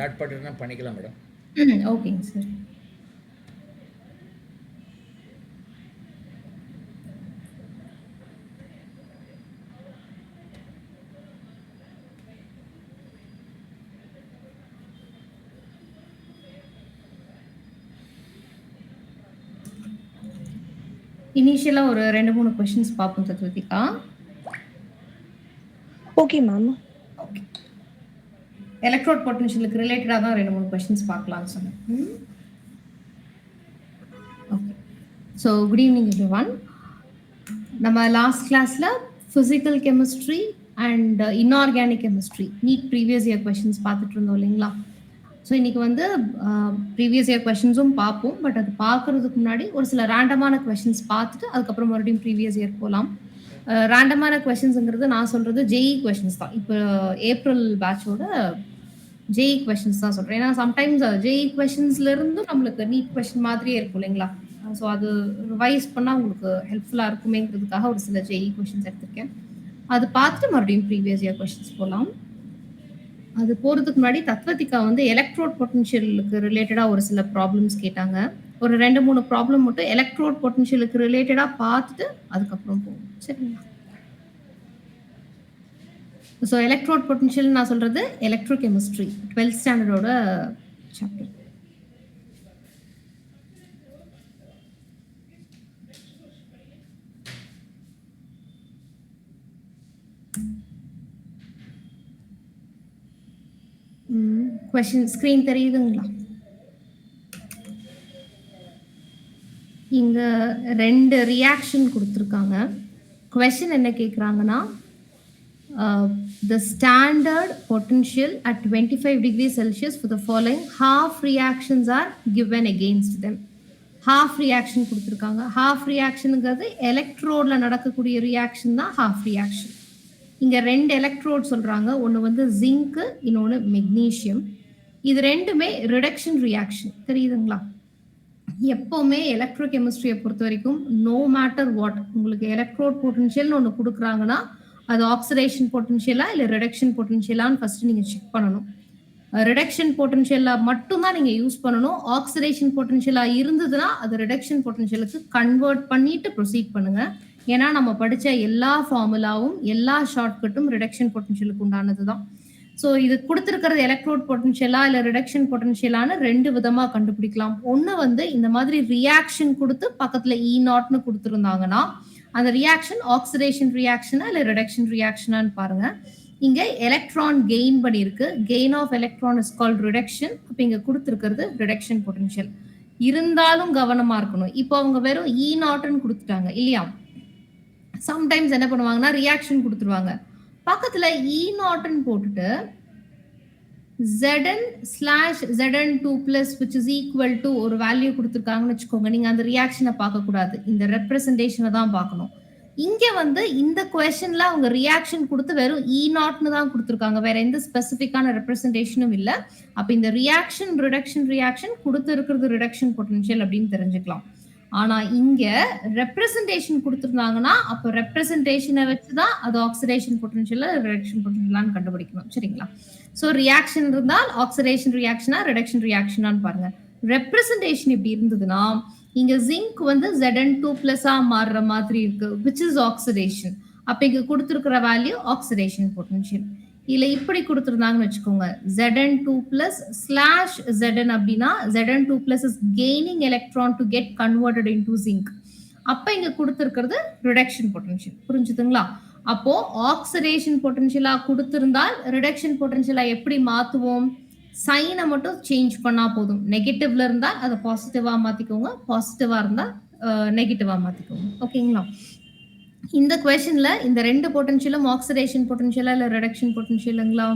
Start பண்ணிட்டுனா பண்ணிக்கலாம் madam. ஓகேங்க sir. இனிஷியலா ஒரு 2-3 क्वेश्चंस பாப்போம் Sathvathika. Okay ma'am. Okay. Electrode பொட்டன்ஷியலுக்கு ரிலேட்டடா தான் 2-3 क्वेश्चंस பார்க்கலாம்னு சொன்னேன். Okay. So good evening everyone. நம்ம லாஸ்ட் கிளாஸ்ல physical chemistry and inorganic chemistry NEET previous year questions பார்த்துட்டு இருந்தோம் இல்லைங்களா? ஸோ இன்னைக்கு வந்து ப்ரீவியஸ் இயர் கொஷின்ஸும் பார்ப்போம். பட் அது பார்க்கறதுக்கு முன்னாடி ஒரு சில ரேண்டமான கொஷின்ஸ் பார்த்துட்டு அதுக்கப்புறம் மறுபடியும் ப்ரீவியஸ் இயர் போகலாம். ரேண்டமான கொஷின்ஸுங்கிறது நான் சொல்றது ஜேஇ கொஷின்ஸ் தான். இப்போ ஏப்ரல் பேட்சோட ஜேஇ கொஷின்ஸ் தான் சொல்றேன். ஏன்னா சம்டைம்ஸ் ஜேஇ கொஷின்ஸ்ல இருந்து நம்மளுக்கு நீட் கொஷின் மாதிரியே இருக்கும் இல்லைங்களா? ஸோ அது ரிவைஸ் பண்ணால் உங்களுக்கு ஹெல்ப்ஃபுல்லாக இருக்குமேங்கிறதுக்காக ஒரு சில ஜேஇ கொஷின்ஸ் எடுத்திருக்கேன். அது பார்த்துட்டு மறுபடியும் ப்ரீவியஸ் இயர் கொஷின்ஸ் போகலாம். அது போறதுக்கு முன்னாடி தத்வதிகா வந்து எலக்ட்ரோட் பொட்டன்ஷியலுக்கு ரிலேட்டடா ஒரு சில ப்ராப்ளம்ஸ் கேட்டாங்க. ஒரு 2-3 ப்ராப்ளம் மட்டும் எலக்ட்ரோட் பொட்டன்ஷியலுக்கு ரிலேட்டடா பார்த்துட்டு அதுக்கப்புறம் போவோம். சரிங்களா? ஸோ எலக்ட்ரோட் பொட்டன்ஷியல் நான் சொல்றது எலக்ட்ரோ கெமிஸ்ட்ரி 12th ஸ்டாண்டர்டோட சாப்டர். கொஸ்டின் ஸ்கிரீன் தெரியுதுங்களா? இங்க 2 ரியாக்ஷன் கொடுத்துருக்காங்க. கொஸ்டின் என்ன கேட்குறாங்கன்னா, the standard potential at 25 degrees Celsius for the following half reactions are given against them. half reaction கொடுத்துருக்காங்க. half reactionங்கிறது எலக்ட்ரோட்ல நடக்கக்கூடிய ரியாக்ஷன் தான் half reaction. இங்க 2 எலக்ட்ரோட் சொல்றாங்க. ஒன்று வந்து ஜிங்க், இன்னொன்று மெக்னீஷியம். இது ரெண்டுமே ரிடக்ஷன் ரியாக்ஷன். தெரியுதுங்களா? எப்பவுமே எலக்ட்ரோ கெமிஸ்ட்ரியை பொறுத்த வரைக்கும் நோ மேட்டர் வாட் உங்களுக்கு எலக்ட்ரோட் பொட்டன்ஷியல்னு ஒன்று கொடுக்குறாங்கன்னா அது ஆக்சிடேஷன் பொட்டன்ஷியலா இல்லை ரிடக்ஷன் பொட்டன்ஷியலான்னு ஃபர்ஸ்ட் நீங்க செக் பண்ணணும். ரிடக்ஷன் பொட்டன்ஷியலா மட்டும்தான் நீங்க யூஸ் பண்ணணும். ஆக்சிடேஷன் பொட்டன்ஷியலா இருந்ததுன்னா அது ரிடக்ஷன் பொட்டன்ஷியலுக்கு கன்வெர்ட் பண்ணிட்டு ப்ரொசீட் பண்ணுங்க. ஏன்னா நம்ம படிச்ச எல்லா ஃபார்முலாவும் எல்லா ஷார்ட்கட்டும் ரிடக்ஷன் பொட்டன்ஷியலுக்கு உண்டானது தான். ஸோ இது கொடுத்துருக்கிறது எலக்ட்ரோட் பொட்டன்ஷியலா இல்லை ரிடக்ஷன் பொட்டன்ஷியலான்னு 2 விதமா கண்டுபிடிக்கலாம். ஒன்று வந்து இந்த மாதிரி ரியாக்ஷன் கொடுத்து பக்கத்துல E0ன்னு கொடுத்துருந்தாங்கன்னா அந்த ரியாக்ஷன் ஆக்சிடேஷன் ரியாக்ஷனா இல்லை ரிடக்ஷன் ரியாக்ஷனான்னு பாருங்க. இங்க எலக்ட்ரான் கெயின் பண்ணியிருக்கு. Gain of electron is called reduction. அப்போ இங்க கொடுத்துருக்கிறது ரிடக்ஷன் பொட்டன்ஷியல். இருந்தாலும் கவனமா இருக்கணும். இப்போ அவங்க வெறும் E0ன்னு கொடுத்துட்டாங்க இல்லையா? சம்டைம்ஸ் என்ன பண்ணுவாங்கன்னா ரியாக்ஷன் கொடுத்துருவாங்க. பக்கத்துல E0ன்னு போட்டுட்டு Zn/Zn2+ which is equal to ஒரு வேல்யூ கொடுத்துருக்காங்கன்னு வச்சுக்கோங்க. நீங்க அந்த ரியாக்ஷனை பார்க்க கூடாது. இந்த ரெப்ரசன்டேஷனை தான் பார்க்கணும். இங்க வந்து இந்த கொஸ்டின்ல அவங்க ரியாக்ஷன் கொடுத்து வெறும் E0ன்னு தான் கொடுத்துருக்காங்க. வேற எந்த ஸ்பெசிபிக்கான ரெப்ரசன்டேஷனும் இல்ல. அப்ப இந்த ரியாக்ஷன் ரிடக்ஷன் ரியாக்ஷன் கொடுத்து இருக்கிறது ரிடக்ஷன் பொட்டன்ஷியல் அப்படின்னு தெரிஞ்சுக்கலாம். ஆனா இங்க ரெப்ரசன்டேஷன் கொடுத்துருந்தாங்கன்னா அப்ப ரெப்ரசன்டேஷனை வச்சுதான் அது ஆக்சிடேஷன் பொட்டன்ஷியல் ரிடக்ஷன் பொட்டன்ஷியலான்னு கண்டுபிடிக்கணும். சரிங்களா? ஸோ ரியாக்ஷன் இருந்தால் ஆக்சிடேஷன் ரியாக்ஷனா ரிடக்ஷன் ரியாக்ஷனான்னு பாருங்க. ரெப்ரசன்டேஷன் இப்படி இருந்ததுன்னா இங்க ஜிங்க் வந்து Zn2+ மாறுற மாதிரி இருக்கு which is oxidation. அப்ப இங்க கொடுத்துருக்கிற வேல்யூ ஆக்சிடேஷன் பொட்டன்ஷியல். இல்ல இப்படி கொடுத்துருந்தாங்கன்னு வச்சுக்கோங்க Zn2+/Zn அப்படின்னா Zn2+ is gaining electron to get converted into zinc. அப்ப இங்க கொடுத்துருக்கிறது ரிடக்ஷன் பொட்டன்ஷியல். புரிஞ்சுதுங்களா? அப்போ ஆக்சிடேஷன் பொட்டன்ஷியலா கொடுத்திருந்தால் ரிடக்ஷன் பொட்டன்ஷியலா எப்படி மாத்துவோம்? சைனை மட்டும் சேஞ்ச் பண்ணா போதும். நெகட்டிவ்ல இருந்தா அதை பாசிட்டிவா மாத்திக்கோங்க, பாசிட்டிவா இருந்தா நெகட்டிவா மாத்திக்கோங்க. ஓகேங்களா? இந்த क्वेश्चनல இந்த 2 பொட்டன்ஷியலும் ஆக்சிடேஷன் பொட்டன்ஷியலா இல்ல ரிடக்ஷன் பொட்டன்ஷியலுங்களா?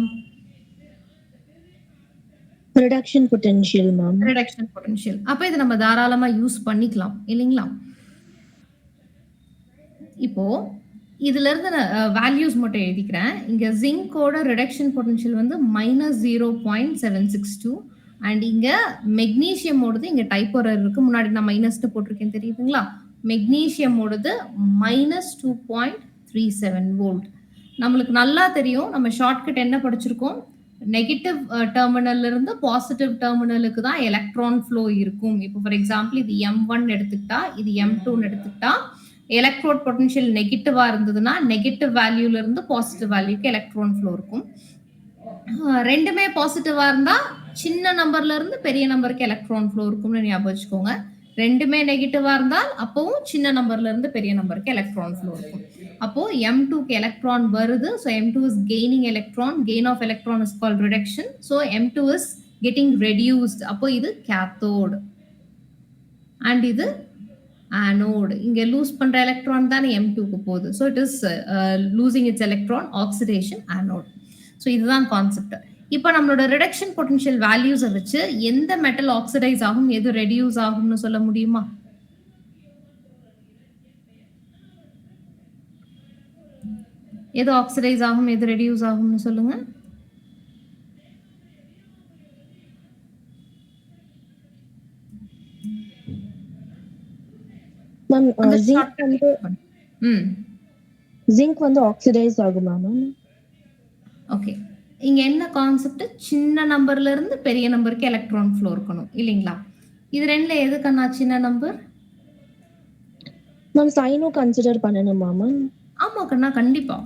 Reduction potential ma'am. Reduction potential. அப்ப இத நம்ம தாராளமா யூஸ் பண்ணிக்கலாம் இல்லீங்களா? இப்போ இதுல இருந்து வேல்யூஸ் மட்டும் எழுதிக்கிறேன். இங்க ஜிங்கோட ரிடக்ஷன் பொட்டன்ஷியல் வந்து -0.762 அண்ட் இங்க மெக்னீசியமோடது இங்க டைப்போ இருக்கு. முன்னாடி நான் மைனஸ்னு போட்டிருக்கேன் தெரியுதுங்களா? மெக்னீசியமோடது -2.37 வோல்ட். நம்மளுக்கு நல்லா தெரியும். நம்ம ஷார்ட்கட் என்ன படிச்சிருக்கோம்? நெகட்டிவ் டெர்மினல்ல இருந்து பாசிட்டிவ் டெர்மினலுக்கு தான் எலக்ட்ரான் ஃப்ளோ இருக்கும். இப்போ ஃபார் எக்ஸாம்பிள் இது M1 எடுத்துக்கிட்டா, இது M2ன்னு எடுத்துக்கிட்டா, எலக்ட்ரோட் பொட்டன்ஷியல் நெகட்டிவா இருந்ததுன்னா, நெகட்டிவ் வேல்யூல இருந்து பாசிட்டிவ் வேல்யூக்கு எலக்ட்ரான் ஃப்ளோ இருக்கும். ரெண்டுமே பாசிட்டிவா இருந்தா, சின்ன நம்பர்ல இருந்து பெரிய நம்பருக்கு எலக்ட்ரான் ஃப்ளோ இருக்கும்னு ஞாபகம் வச்சுக்கோங்க. ரெண்டுமே நெகட்டிவா இருந்தால், அப்பவும் சின்ன நம்பர்ல இருந்து பெரிய நம்பருக்கு எலக்ட்ரான் ஃப்ளோ இருக்கும். அப்போ M2க்கு எலக்ட்ரான் வருது. So M2 is gaining electron. Gain of electron is called reduction. So M2 is getting reduced. அப்போ இது cathode. And இது anode. இங்க லூஸ் பண்ற எலக்ட்ரான் தானே M2க்கு போகுது. So it is losing its electron, oxidation, anode. So இதுதான் concept. இப்போ நம்மளோட ரிடக்ஷன் பொட்டன்ஷியல் வேல்யூஸை வச்சு எந்த மெட்டல் ஆக்சிடைஸ் ஆகும், எது ரெடியூஸ் ஆகும்னு சொல்ல முடியுமா? எது ஆக்சிடைஸ் ஆகும், எது ரெடியூஸ் ஆகும்னு சொல்லுங்க. மேம் அந்த ஜிங்க் short வந்து ஜிங்க் வந்து ஆக்சிடைஸ் ஆகுமா மேம்? ஓகே, இங்க என்ன கான்செப்ட்? சின்ன நம்பர்ல இருந்து பெரிய நம்பருக்கு எலக்ட்ரான் ஃப்ளோ இருக்கணும் இல்லைங்களா? இது ரெண்டுல எது கண்ணா சின்ன நம்பர்? மேம் சைனும் கன்சிடர் பண்ணணுமா மேம்? ஆமா கண்ணா, கண்டிப்பா.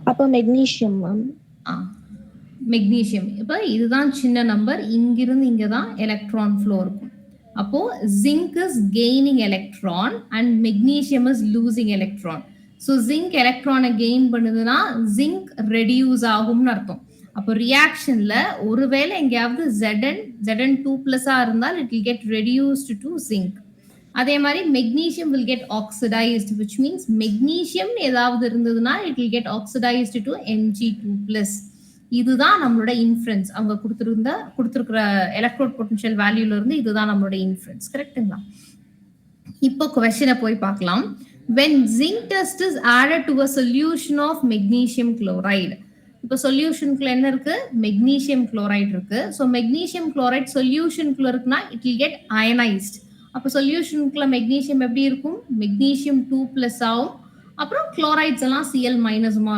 அப்போ மெக்னீஷியம் மேம். மெக்னீஷியம். இப்போ இதுதான் சின்ன நம்பர், இங்கிருந்து இங்க தான் எலக்ட்ரான் ஃப்ளோ இருக்கும். அப்போ zinc is gaining electron and magnesium is losing electron. So zinc எலக்ட்ரானை கெயின் பண்ணுதுன்னா ஜிங்க் ரெடியூஸ் ஆகும்னு அர்த்தம். அப்போ ரியாக்ஷன்ல ஒருவேளை எங்கேயாவது Zn2+ இருந்தால் it will get reduced to zinc. அதே மாதிரி magnesium will get oxidised, which means magnesium ஏதாவது இருந்ததுன்னா it will get oxidised to Mg2+. இதுதான் நம்மளோட இன்ஃபரன்ஸ். அவங்க கொடுத்துருக்கிற எலக்ட்ரோட் பொட்டன்ஷியல் வேல்யூல இருந்து இதுதான் நம்மளோட இன்ஃபரன்ஸ். கரெக்ட்டுங்களா? இப்போ கொஸ்டினை போய் பார்க்கலாம். when zinc test is added to a solution of magnesium chloride. இப்போ சொல்யூஷனுக்குள்ள என்ன இருக்கு? மெக்னீசியம் குளோரைடு இருக்கு. ஸோ மெக்னீசியம் குளோரைட் சொல்யூஷனுக்குள்ள இருக்குன்னா இட் வில் கெட் அயனைஸ்ட். அப்போ சொல்யூஷனுக்குள்ள மெக்னீசியம் எப்படி இருக்கும்? மெக்னீசியம் 2+ ஆகும். அப்புறம் குளோரைட்ஸ் எல்லாம் Cl-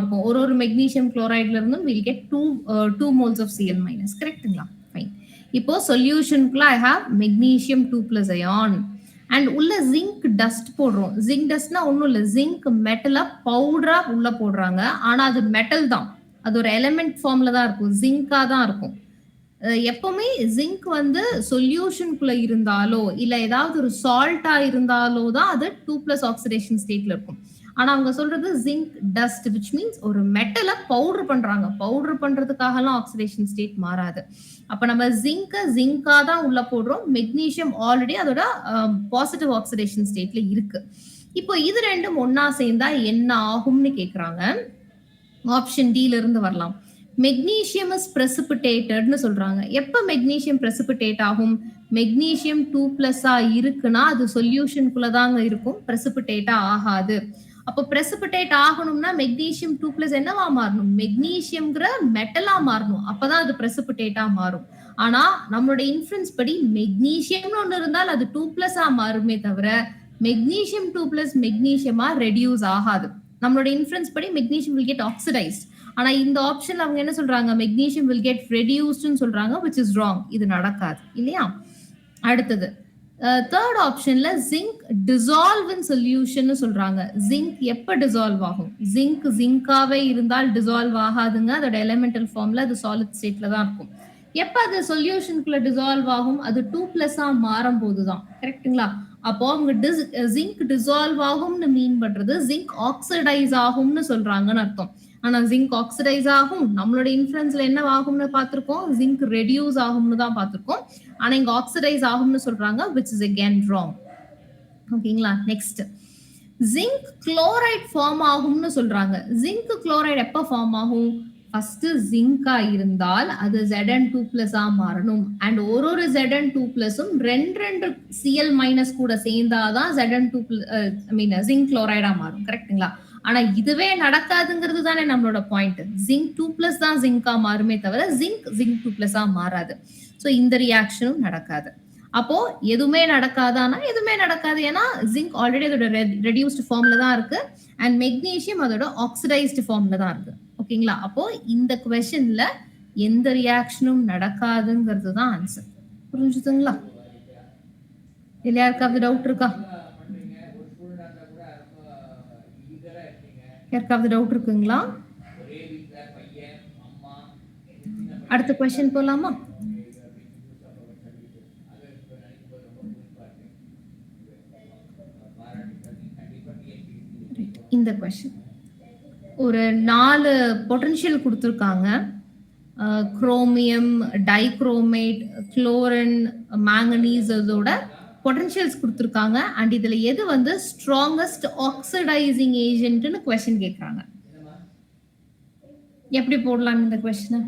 இருக்கும். ஒரு மெக்னீசியம் குளோரைட்ல இருந்தும் will get 2 moles of Cl-. கரெக்ட்டுங்களா? ஃபைன். இப்போ சொல்யூஷனுக்குள்ள I have magnesium 2+ ion and உள்ள ஜிங்க் டஸ்ட் போடுறோம். ஜிங்க் டஸ்ட்னா ஒன்றும் இல்லை, ஜிங்க் மெட்டலை பவுடரா உள்ள போடுறாங்க. ஆனா அது மெட்டல் தான், அது ஒரு எலிமெண்ட் ஃபார்ம்ல தான் இருக்கும், ஜிங்கா தான் இருக்கும். எப்பவுமே ஜிங்க் வந்து சொல்யூஷனுக்குள்ள இருந்தாலோ இல்ல ஏதாவது ஒரு சால்ட்டா இருந்தாலோ தான் அது 2+ ஆக்சிடேஷன் ஸ்டேட்ல இருக்கும். ஆனா அவங்க சொல்றது ஜிங்க் டஸ்ட், விச் மீன்ஸ் ஒரு மெட்டலை பவுடர் பண்றாங்க. பவுடர் பண்றதுக்காகலாம் ஆக்சிடேஷன் ஸ்டேட் மாறாது. அப்ப நம்ம ஜிங்கா தான் உள்ள போடுறோம். மெக்னீசியம் ஆல்ரெடி அதோட பாசிட்டிவ் ஆக்சிடேஷன் ஸ்டேட்ல இருக்கு. இப்போ இது ரெண்டும் ஒன்னா சேர்ந்தா என்ன ஆகும்னு கேக்குறாங்க. ஆப்ஷன் டி இருந்து வரலாம். மெக்னீசியம் இஸ் பிரசிபிடேட்டட்னு சொல்றாங்க. எப்ப மெக்னீசியம் பிரசிபிடேட் ஆகும்? மெக்னீசியம் 2+ இருக்குன்னா அது சொல்யூஷனுக்குள்ள தாங்க இருக்கும், பிரசிபிடேட்டா ஆகாது. அப்போ பிரசிபிடேட் ஆகணும்னா மெக்னீசியம் 2+ என்னவா மாறணும்? மெக்னீசியம்ங்கிற மெட்டலா மாறணும். அப்பதான் அது பிரசிபிடேட்டா மாறும். ஆனா நம்மளோட இன்ஃபரன்ஸ் படி மெக்னீசியம்னு ஒண்ணு இருந்தால் அது 2+ மாறுமே தவிர மெக்னீசியம் 2+ மெக்னீசியமா ரெடியூஸ் ஆகாது. நம்மளோட இன்ஃபரன்ஸ் படி மெக்னீசியம் வில் கெட் ஆக்சிடைஸ்ட். ஆனா இந்த ஆப்ஷன்ல அவங்க என்ன சொல்றாங்க? மெக்னீசியம் வில் கெட் ரெடியூஸ்ட்னு சொல்றாங்க, which is wrong. இது நடக்காது இல்லையா? அடுத்தது தேர்ட் ஆப்ஷன்ல ஜிங்க் டிசால்வ் இன் சொல்யூஷன் சொல்றாங்க. ஜிங்க் எப்ப டிசால்வ் ஆகும்? ஜிங்காவே இருந்தால் டிசால்வ் ஆகாதுங்க. அதோட எலிமெண்டல் ஃபார்ம்ல அது சாலிட் ஸ்டேட்ல தான் இருக்கும். எப்ப அது சொல்யூஷனுக்குள்ள டிசால்வ் ஆகும்? அது 2+ மாறும் போதுதான். கரெக்ட்டுங்களா? அப்போ அவங்க ஜிங்க் டிசால்வ் ஆகும்னு மீன் பண்றது ஜிங்க் ஆக்சிடைஸ் ஆகும்னு சொல்றாங்கன்னு அர்த்தம். ஆனா ஜிங்க் ஆக்சிடைஸ் ஆகும், நம்மளோட இன்ஃபரன்ஸ்ல என்ன ஆகும்னு பார்த்திருக்கோம்? ஜிங்க் ரெடியூஸ் ஆகும்னு தான் பார்த்திருக்கோம். ஆனா இங்க ஆக்சிடைஸ் ஆகும்னு சொல்றாங்க, which is again wrong. ஓகேங்களா? நெக்ஸ்ட் ஜிங்க் குளோரைட் ஃபார்ம் ஆகும்னு சொல்றாங்க. ஜிங்க் குளோரைட் எப்ப ஃபார்ம் ஆகும்? ஃபர்ஸ்ட் ஜிங்கா இருந்தால் அது Zn2+ மாறணும். அண்ட் ஒரு Zn2+ம் ரெண்டு Cl- கூட சேர்ந்தாதான் Zn2+ ஜிங்க் குளோரைடா மாறும். கரெக்ட்டுங்களா? ஆனா இதுவே நடக்காதுங்கிறது தானே நம்மளோட பாயிண்ட். ஜிங்க் 2+ தான் ஜிங்கா மாறுமே தவிர ஜிங்க் 2+ மாறாது. ஸோ இந்த ரியாக்ஷனும் நடக்காது. அப்போ எதுவுமே நடக்காதானா எதுவுமே நடக்காது. ஏன்னா ஜிங்க் ஆல்ரெடி அதோட ரெடியூஸ்டு ஃபார்ம்ல தான் இருக்கு அண்ட் மெக்னீசியம் அதோட ஆக்சிடைஸ்டு ஃபார்ம்ல தான் இருக்கு. ஓகேங்களா? அப்போ இந்த கொஸ்டின்ல எந்த ரியாக்ஷனும் நடக்காதுங்கிறது தான் ஆன்சர். புரிஞ்சுதுங்களா? இல்ல யாருக்காவது டவுட் இருக்கா? யாருக்காவது டவுட் இருக்குங்களா? அடுத்த கொஸ்டின் போலாமா? இந்த கொஸ்டின் ஒரு 4 பொட்டன்ஷியல் கொடுத்துருக்காங்க. குரோமியம், டைக்ரோமேட், குளோரின், மேங்கனீஸ் இதோட பொட்டன்ஷியல்ஸ் கொடுத்துருக்காங்க. அண்ட் இதுல எது வந்து ஸ்ட்ராங்கஸ்ட் ஆக்சிடைசிங் ஏஜென்ட்னு கொஸ்டின் கேட்குறாங்க. எப்படி போடலாம் இந்த கொஸ்டினை?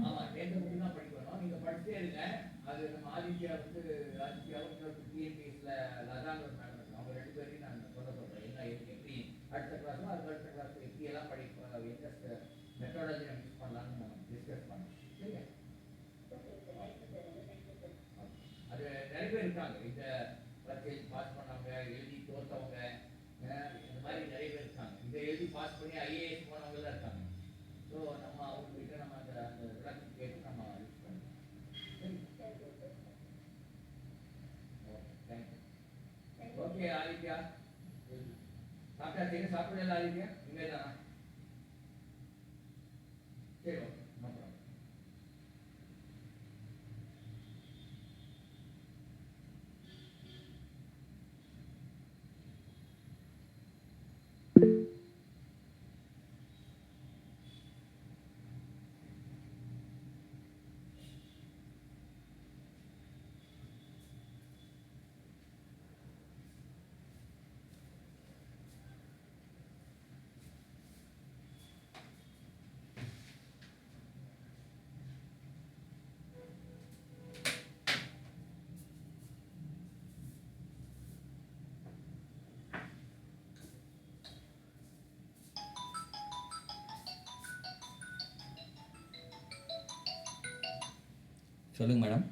சொல்லுங்க மேடம்.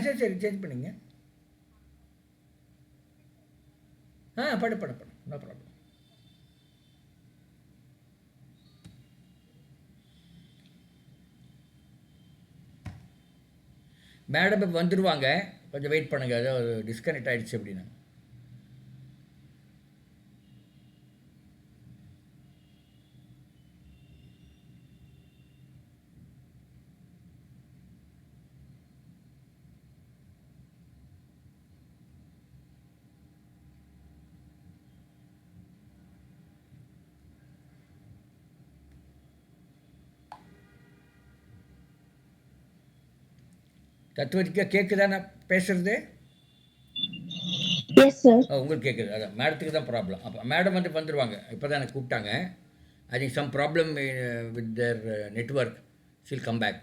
சரி சரி சேஞ்ச் பண்ணிங்க. படு படு படு, நோ ப்ராப்ளம். மேடம் இப்போ வந்துடுவாங்க, கொஞ்சம் வெயிட் பண்ணுங்கள். ஏதோ டிஸ்கனெக்ட் ஆகிடுச்சு அப்படின்னா. தத்துவத்துக்கு கேட்குதா நான் பேசுகிறது? Yes sir. உங்களுக்கு கேட்குது. அதான் மேடத்துக்கு தான் ப்ராப்ளம். அப்போ மேடம் வந்துடுவாங்க. இப்போ தான் எனக்கு கூப்பிட்டாங்க. I think some problem with their network. She'll come back.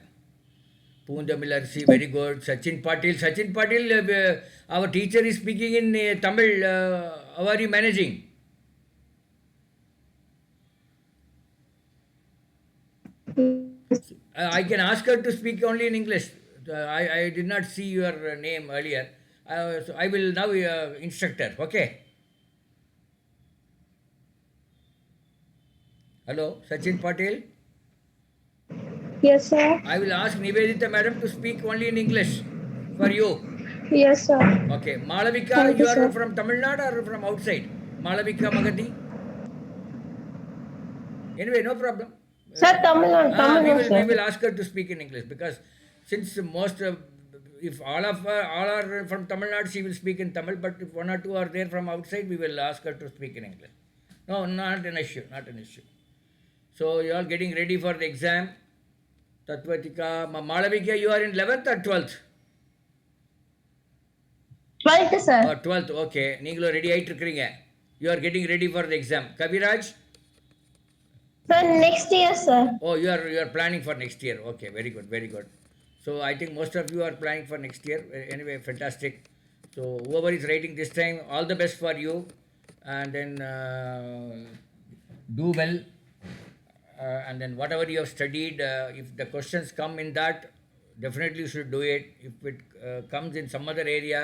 Poonthamizharasi, very good. Sachin Patil. Sachin Patil, our teacher is speaking in Tamil. How are you managing? I can ask her to speak only in English. I did not see your name earlier. So I will now instruct her. Okay. Hello, Sachin Patil. Yes, sir. I will ask Nivedita madam to speak only in English for you. Yes, sir. Okay. Malavika, Thank you you, are sir. from Tamil Nadu or from outside? Malavika Magadi? Anyway, no problem. Sir, Tamil Nadu, we sir. will ask her to speak in English, because since most if all are from Tamil Nadu, she will speak in Tamil. But if one or two are there from outside, we will ask her to speak in English. No, not an issue. Not an issue. So you are getting ready for the exam. Tatvatika, Malavika, you are in 11th or 12th? 12th, sir. 12th, okay. நீங்களும் ready ஆகிட்டு இருக்கிறீங்க. You are getting ready for the exam. Kaviraj? Sir, next year, sir. Oh, you are planning for next year. Okay, very good, very good. So I think most of you are planning for next year. Anyway, fantastic. So whoever is writing this time, all the best for you, and then do well. And then whatever you have studied, if the questions come in that, definitely you should do it. If it comes in some other area,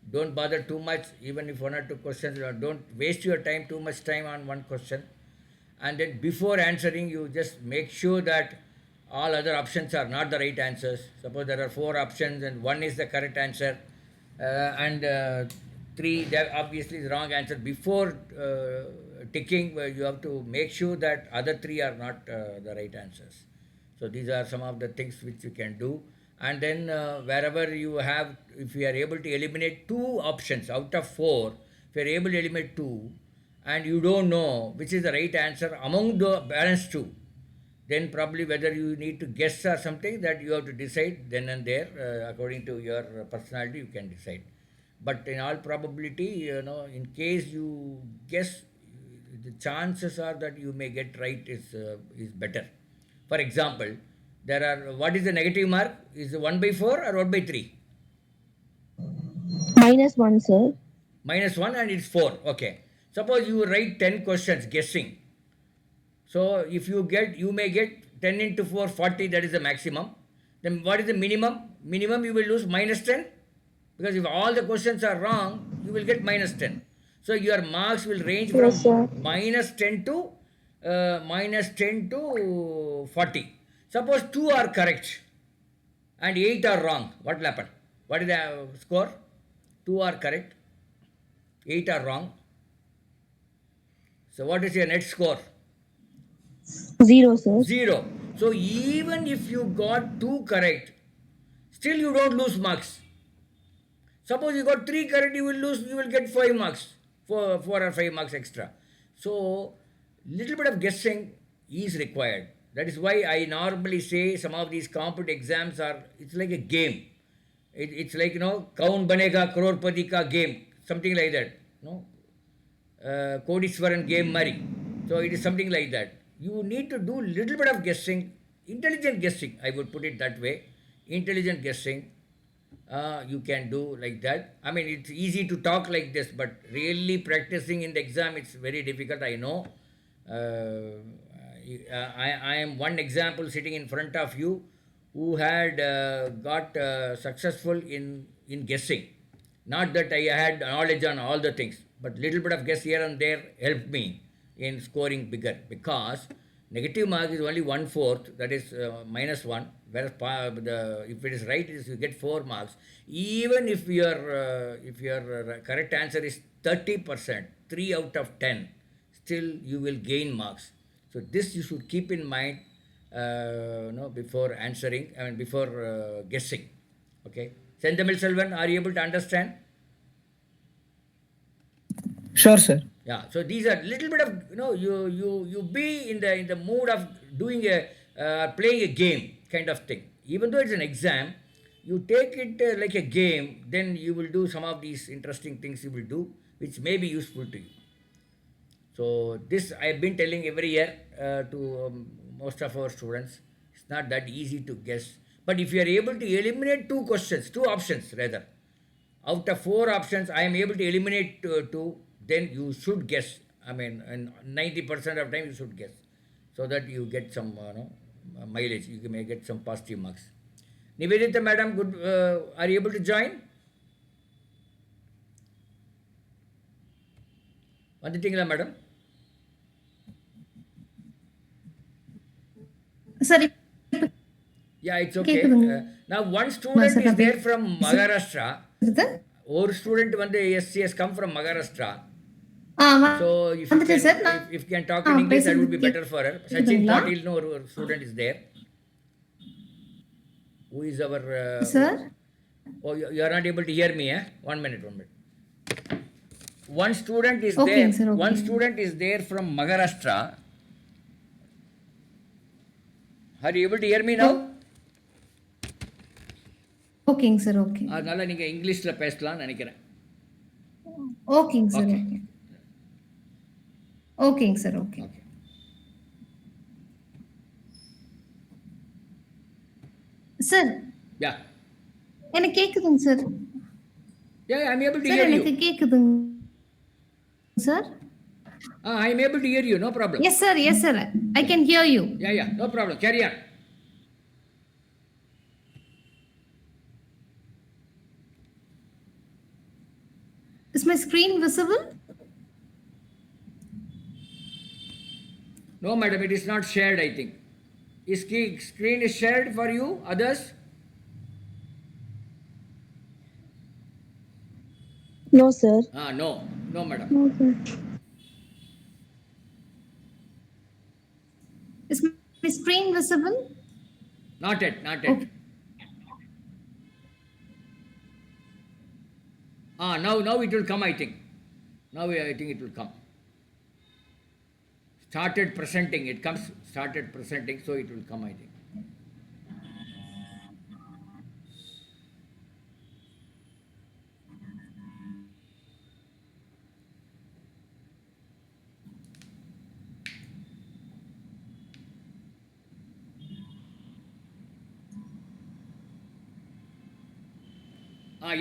Don't bother too much, even if one or two questions, don't waste your time, too much time on one question. And then before answering, you just make sure that all other options are not the right answers. Suppose there are four options and one is the correct answer, and three, they're obviously the wrong answer. Before ticking, you have to make sure that other three are not the right answers. So these are some of the things which you can do. And then wherever you have, if you are able to eliminate two options out of four, if you are able to eliminate two, and you don't know which is the right answer among the balance two, then probably whether you need to guess or something, that you have to decide then and there, according to your personality you can decide. But in all probability, in case you guess, the chances are that you may get right is better. For example, there are, what is the negative mark? Is it 1 by 4 or 1 by 3? -1, sir. -1 and it's 4. Okay. Suppose you write 10 questions guessing. So if you may get 10 into 4, 40, that is the maximum. Then what is the minimum? Minimum you will lose -10. Because if all the questions are wrong, you will get -10. So your marks will range from Yes, sir. -10 to -10 to 40. Suppose 2 are correct and 8 are wrong. What will happen? What is the score? 2 are correct, 8 are wrong. So what is your net score? 0, sir. 0. So even if you got 2 correct, still you don't lose marks. Suppose you got 3 correct, you will get 5 marks, 4 or 5 marks extra. So little bit of guessing is required. That is why I normally say some of these competitive exams it's like a game. It's like, Kaun Banega Crorepati ka game, something like that. Kodiswaran game Mari. So it is something like that. You need to do little bit of guessing, intelligent guessing, I would put it that way. Intelligent guessing, you can do like that. I mean, it's easy to talk like this, but really practicing in the exam, it's very difficult, I know. I am one example sitting in front of you who had got successful in guessing. Not that I had knowledge on all the things, but little bit of guess here and there helped me in scoring bigger, because negative mark is only 1/4, that is -1, whereas if it is right, you get 4 marks. Even if your correct answer is 30%, 3 out of 10, still you will gain marks. So this you should keep in mind, before answering, before guessing. Okay. Senthamil Selvan, are you able to understand? Sure, sir. Yeah. So these are little bit of, you be in the mood of doing playing a game kind of thing. Even though it's an exam, you take it like a game, then you will do some of these interesting things you will do, which may be useful to you. So this I have been telling every year to most of our students. It's not that easy to guess. But if you are able to eliminate 2 options rather, out of 4 options, I am able to eliminate 2, then you should guess. I mean, 90% of time you should guess, so that you get some mileage. You may get some positive marks. Nivedita madam, good. Are you able to join? Vanditingala madam? Sir, Yeah, it's okay. Now one student is there from Maharashtra. One student has come from Maharashtra. So if you can talk in English, that would be better for her. Sachin Patil, our student is there. Who is our... sir? Oh, you are not able to hear me, eh? 1 minute. One student is Okay, there. sir, okay. One student is there from Maharashtra. Are you able to hear me now? ஓகேங்க sir okay அதனால நீங்க இங்கிலீஷ்ல பேசலாம்னு நினைக்கிறேன். ஓகேங்க sir Okay. Okay ஓகேங்க sir okay Okay. Sir Yeah. எனக்கு கேக்குதுங்க sir Yeah, I'm able to sir hear எனக்கு you. கேக்குதுங்க sir I'm able to hear you. No problem. Yes sir I can hear you Yeah. No problem. Carry on. my screen visible? No, madam, it is not shared, I think. Is screen is shared for you, others? No, sir. No, no, madam. No, sir. Is my screen visible? Not yet, not yet. Okay. Now it will come, I think. Now I think it will come. Started presenting, it comes, started presenting, so it will come, I think.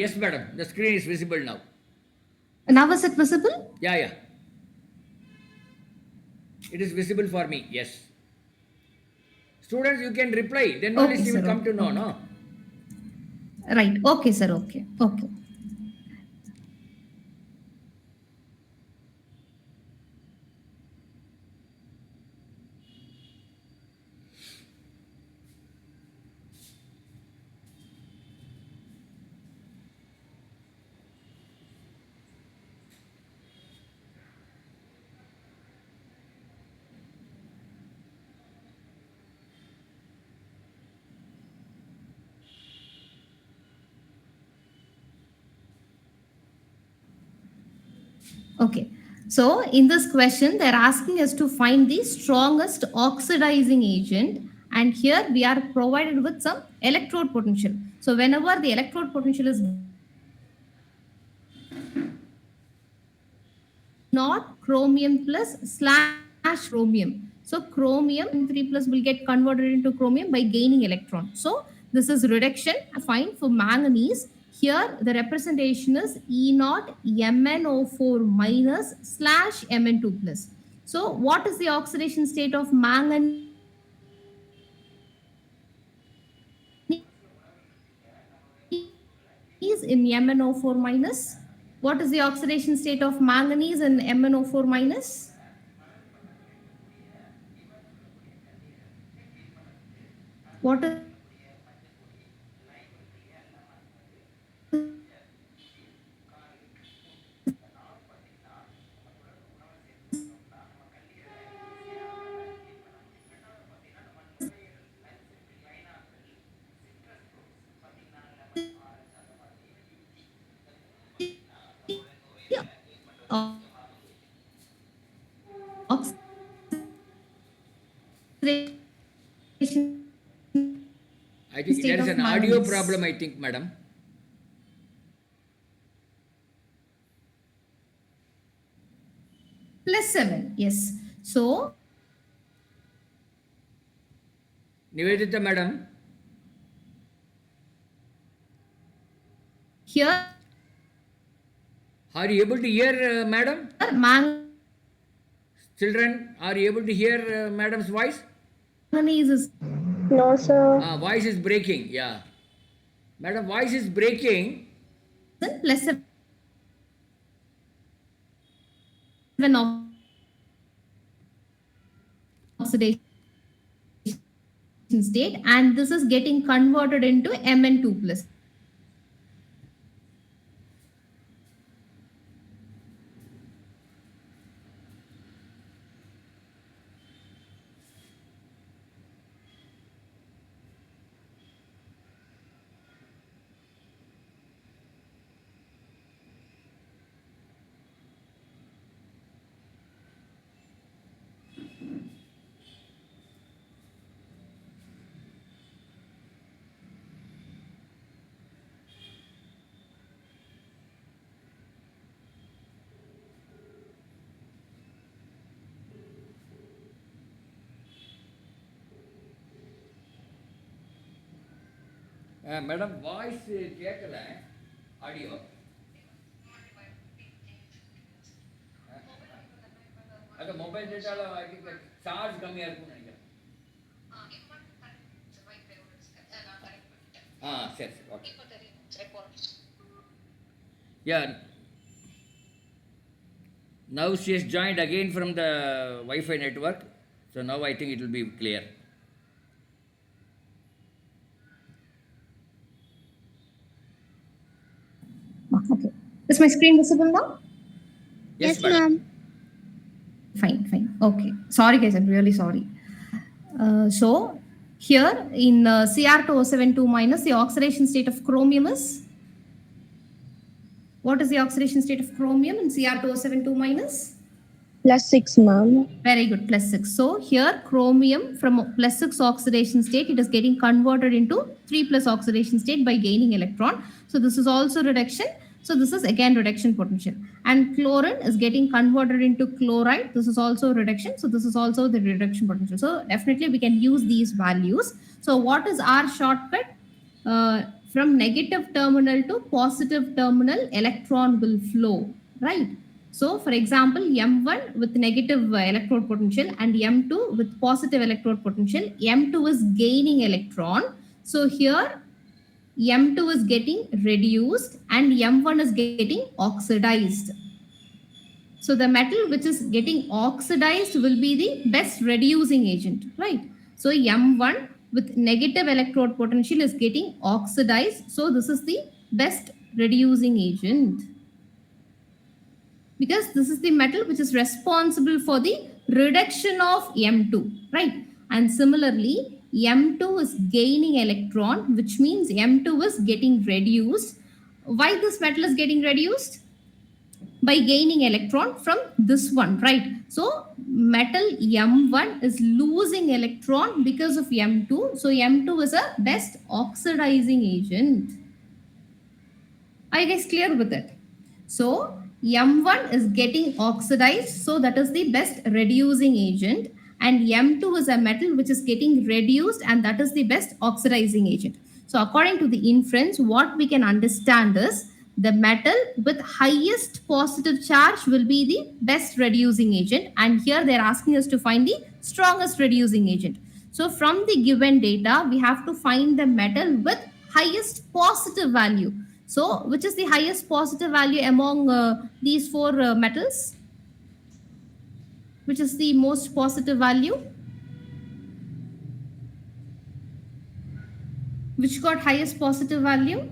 Yes, madam, the screen is visible now. Now is it visible? Yeah, yeah. It is visible for me, yes. Students, you can reply, then only Okay, she will sir. come to know, Okay. no? Right. Okay, sir. Okay. Okay. Okay. So in this question, they're asking us to find the strongest oxidizing agent. And here we are provided with some electrode potential. So whenever the electrode potential is not chromium plus slash chromium. So chromium 3 plus will get converted into chromium by gaining electron. So this is reduction. Fine. For manganese, here the representation is E naught MnO4 minus slash Mn2 plus. So what is the oxidation state of manganese in MnO4 minus? What is the oxidation state of manganese in MnO4 minus? What is the oxidation I think there state is of an audio manganese? problem, I think, madam. Plus 7, yes. So Nivedita, madam, here are you able to hear, madam? Children, are you able to hear madam's voice? manganese is No, sir. Voice is breaking, yeah. Madam, voice is breaking. plus 7 oxidation state, and this is getting converted into Mn2 plus. Madam, voice கேட்கல audio. அது mobile டேட்டால charge கம்மியா இருக்கும்னு நினைக்கிறேன். சரி சரி okay. Yeah. Now she has joined again from the Wi-Fi network. So now I think it will be clear. Okay. Is my screen visible now? Yes, madam. Fine. Okay. Sorry, guys. I'm really sorry. So here in Cr2O72 minus, the oxidation state of chromium is, what is the oxidation state of chromium in Cr2O72 minus? +6, ma'am. Very good, +6. So here chromium from +6 oxidation state, it is getting converted into 3+ oxidation state by gaining electron. So this is also reduction. So this is again reduction potential. And chlorine is getting converted into chloride. This is also reduction. So this is also the reduction potential. So definitely we can use these values. So what is our shortcut? From negative terminal to positive terminal, electron will flow, right? So for example, M1 with negative electrode potential and M2 with positive electrode potential, M2 is gaining electron. So here M2 is getting reduced and M1 is getting oxidized. So the metal which is getting oxidized will be the best reducing agent, right? So M1 with negative electrode potential is getting oxidized. So this is the best reducing agent, because this is the metal which is responsible for the reduction of M2, right? And similarly, M2 is gaining electron, which means M2 is getting reduced. Why this metal is getting reduced? By gaining electron from this one, right? So metal M1 is losing electron because of M2. So M2 is a best oxidizing agent. Are you guys clear with it? So M1 is getting oxidized, so that is the best reducing agent, and M2 is a metal which is getting reduced, and that is the best oxidizing agent. So according to the inference, what we can understand is the metal with highest positive charge will be the best reducing agent, and here they're asking us to find the strongest reducing agent. So from the given data, we have to find the metal with highest positive value. So which is the highest positive value among these four metals? Which is the most positive value? Which got highest positive value?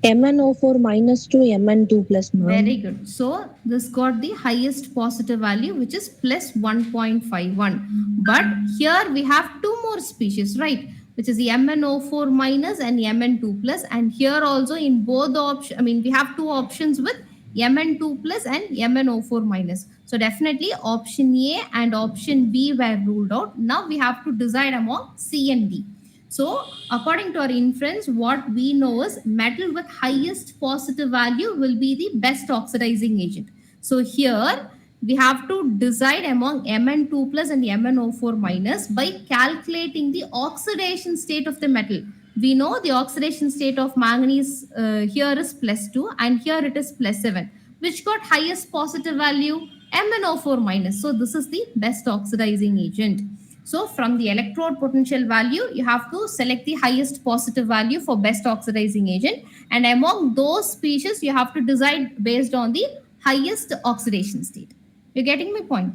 MnO4 minus to Mn2 plus, ma'am. Very good. So this got the highest positive value, which is plus 1.51. But here we have two more species, right? Which is the MnO4 minus and Mn2 plus. And here also in both the options, I mean, we have two options with Mn2 plus and MnO4 minus. So definitely option A and option B were ruled out. Now we have to decide among C and D. So according to our inference, what we know is metal with highest positive value will be the best oxidizing agent. So here we have to decide among Mn2 plus and MnO4 minus by calculating the oxidation state of the metal. We know the oxidation state of manganese here is +2 and here it is +7. Which got highest positive value? MnO4 minus. So this is the best oxidizing agent. So from the electrode potential value, you have to select the highest positive value for best oxidizing agent. And among those species, you have to decide based on the highest oxidation state. You're getting my point?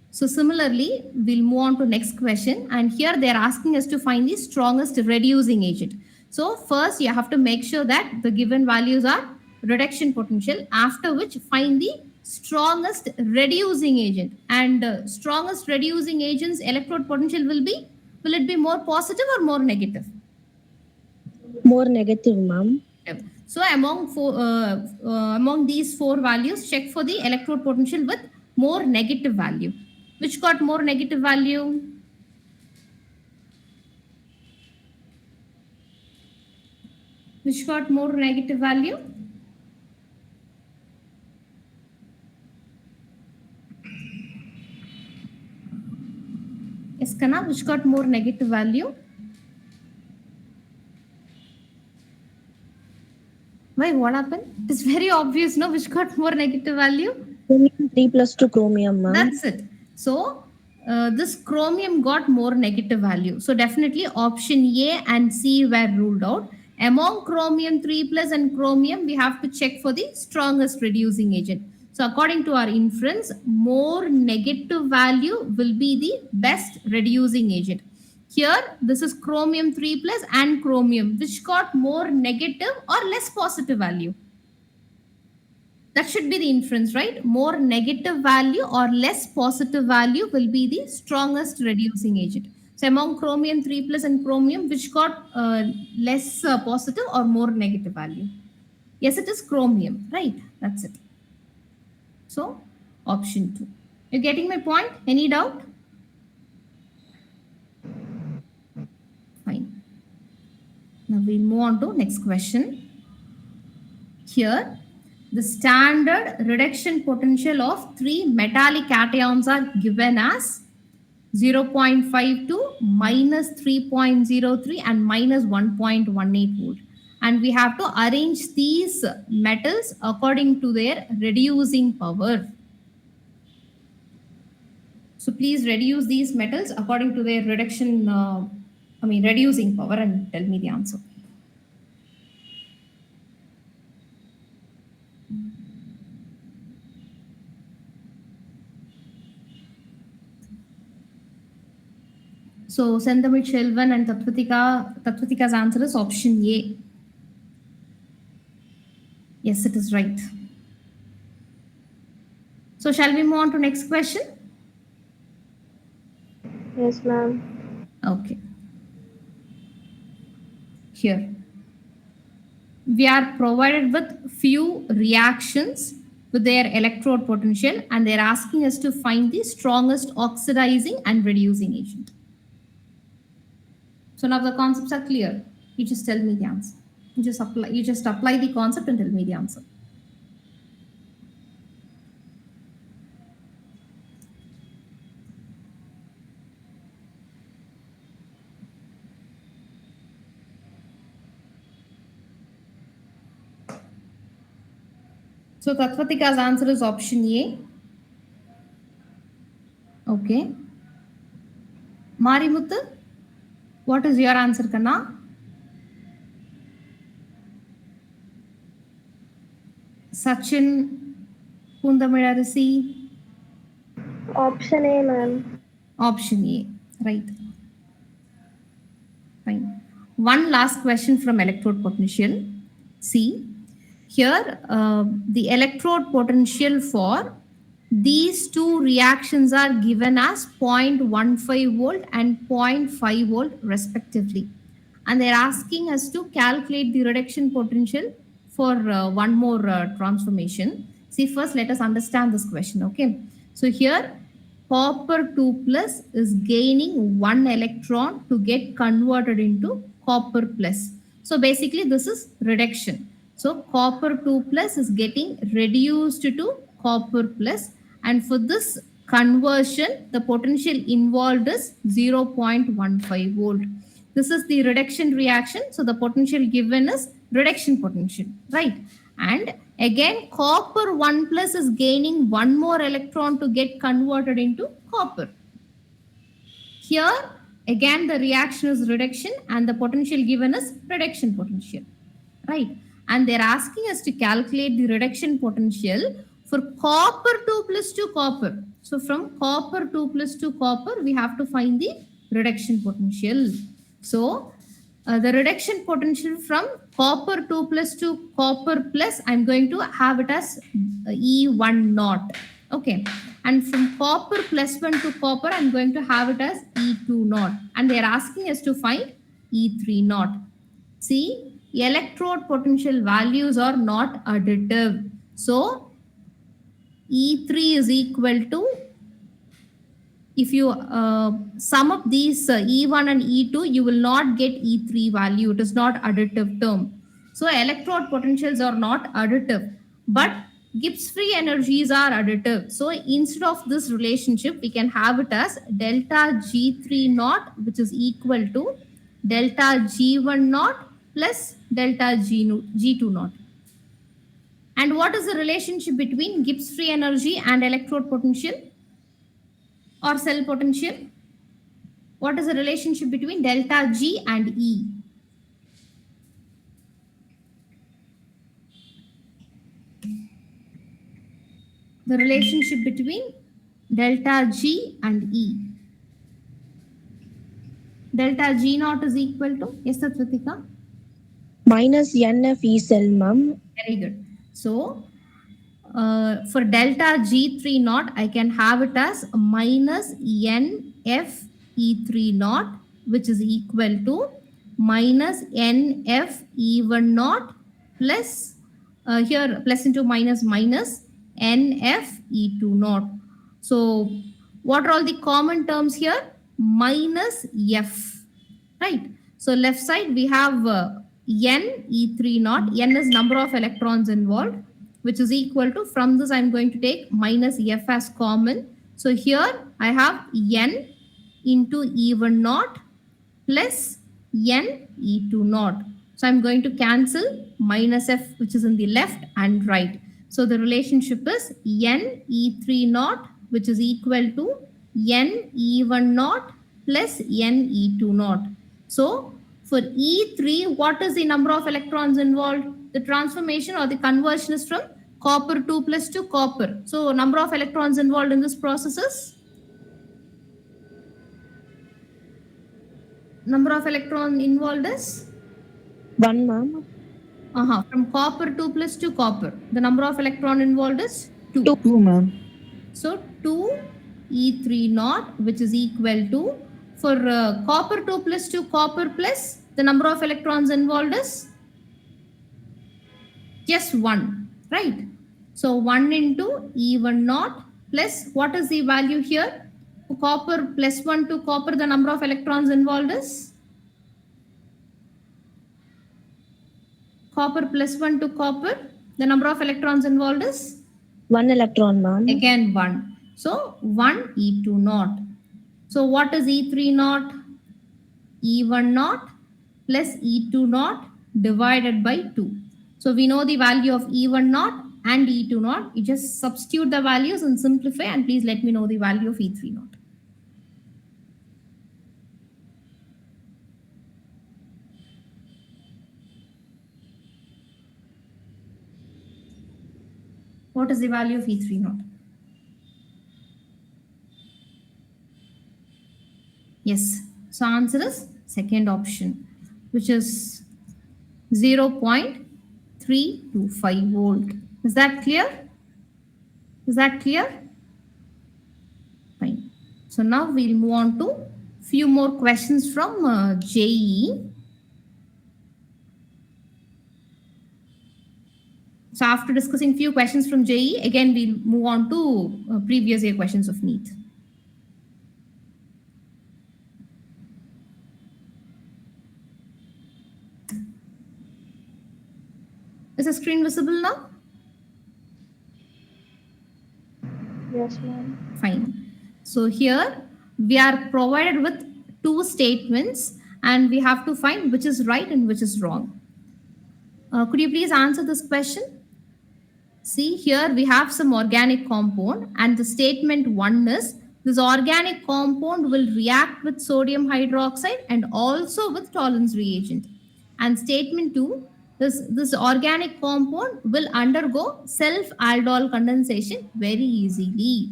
So similarly, we'll move on to next question. And here they're asking us to find the strongest reducing agent. So first you have to make sure that the given values are reduction potential, after which find the strongest reducing agent. And strongest reducing agent's electrode potential will it be more positive or more negative? More negative, ma'am. So among these four values, check for the electrode potential with more negative value. Which got more negative value? Which got more negative value? Yes, Kana, which got more negative value? Why, what happened? It's very obvious, no? Which got more negative value? Chromium 3 plus to chromium, ma'am. That's it. So this chromium got more negative value. So definitely option A and C were ruled out. Among chromium 3 plus and chromium, we have to check for the strongest reducing agent. So according to our inference, more negative value will be the best reducing agent. Here, this is chromium 3 plus and chromium, which got more negative or less positive value. That should be the inference, right? More negative value or less positive value will be the strongest reducing agent. So among chromium 3 plus and chromium, which got less positive or more negative value? Yes, it is chromium, right? That's it. So option 2. You're getting my point? Any doubt? Fine. Now we'll move on to next question. Here, the standard reduction potential of three metallic cations are given as 0.52, minus 3.03, and minus 1.18 volt. And we have to arrange these metals according to their reducing power. So please reduce these metals according to their reducing power and tell me the answer. So Senthamil Shelvan and Tatvatika's answer is option A. Yes, it is right. So shall we move on to next question? Yes, ma'am. Okay. Here. We are provided with few reactions with their electrode potential and they're asking us to find the strongest oxidizing and reducing agent. So now the concepts are clear. You just tell me the answer. You just apply the concept and tell me the answer. So Tatvatika's answer is option A. Okay. Marimuthu, what is your answer, Kanna? Sachin, Kundamilarisi. Option A, ma'am. Option A, right. Fine. One last question from electrode potential. See, here the electrode potential for these two reactions are given as 0.15 volt and 0.5 volt respectively. And they're asking us to calculate the reduction potential for one more transformation. See, first let us understand this question, okay? So here, copper 2 plus is gaining one electron to get converted into copper plus. So basically this is reduction. So copper 2 plus is getting reduced to copper plus, and for this conversion the potential involved is 0.15 volt. This is the reduction reaction, so the potential given is reduction potential, right? And again copper 1 plus is gaining one more electron to get converted into copper. Here again the reaction is reduction and the potential given is reduction potential, right? And they're asking us to calculate the reduction potential for copper 2 plus to copper. So from copper 2 plus to copper, we have to find the reduction potential. So the reduction potential from copper 2 plus to copper plus, I'm going to have it as E1 naught. Okay. And from copper plus 1 to copper, I'm going to have it as E2 naught. And they're asking us to find E3 naught. See, electrode potential values are not additive. So E3 is equal to, if you sum up these E1 and E2, you will not get E3 value. It is not additive term. So electrode potentials are not additive, but Gibbs free energies are additive. So instead of this relationship, we can have it as delta G3 naught, which is equal to delta G1 naught plus delta G2 naught. And what is the relationship between Gibbs free energy and electrode potential or cell potential? What is the relationship between delta G and E? The relationship between delta G and E. Delta G naught is equal to, yes, Satvika? Minus NF E cell, ma'am. Very good. So, for delta G3 naught, I can have it as minus NF E3 naught, which is equal to minus NF E1 naught plus, here plus into minus minus NF E2 naught. So, what are all the common terms here? Minus F, right? So left side we have n E3 naught. N is number of electrons involved, which is equal to, from this I'm going to take minus F as common. So here I have n into E1 naught plus n E2 naught. So I'm going to cancel minus F, which is in the left and right. So the relationship is n E3 naught, which is equal to n E1 naught plus n E2 naught. So for E3, what is the number of electrons involved? The transformation or the conversion is from copper 2 plus to copper. So number of electrons involved in this process is? Number of electrons involved is? 1, ma'am. From copper 2 plus to copper. The number of electron involved is 2. 2, ma'am. So 2 E3 naught, which is equal to, for copper 2 plus to copper plus, the number of electrons involved is just 1, right? So 1 into E1 naught plus, what is the value here? Copper plus 1 to copper, the number of electrons involved is? Copper plus 1 to copper, the number of electrons involved is? 1 electron, ma'am. Again 1. So 1 E2 naught. So what is E3 naught? E1 naught plus E2 naught divided by 2. So we know the value of E1 naught and E2 naught. You just substitute the values and simplify, and please let me know the value of E3 naught. What is the value of E3 naught? Yes. So answer is second option, which is 0.325 volt. Is that clear? Is that clear? Fine. So now we'll move on to few more questions from JEE. So after discussing few questions from JEE, again we'll move on to previous year questions of Neet. Is the screen visible now? Yes, ma'am. Fine. So here we are provided with two statements and we have to find which is right and which is wrong. Could you please answer this question? See, here we have some organic compound and the statement 1 is, this organic compound will react with sodium hydroxide and also with Tollens reagent. And statement 2, this organic compound will undergo self-aldol condensation very easily.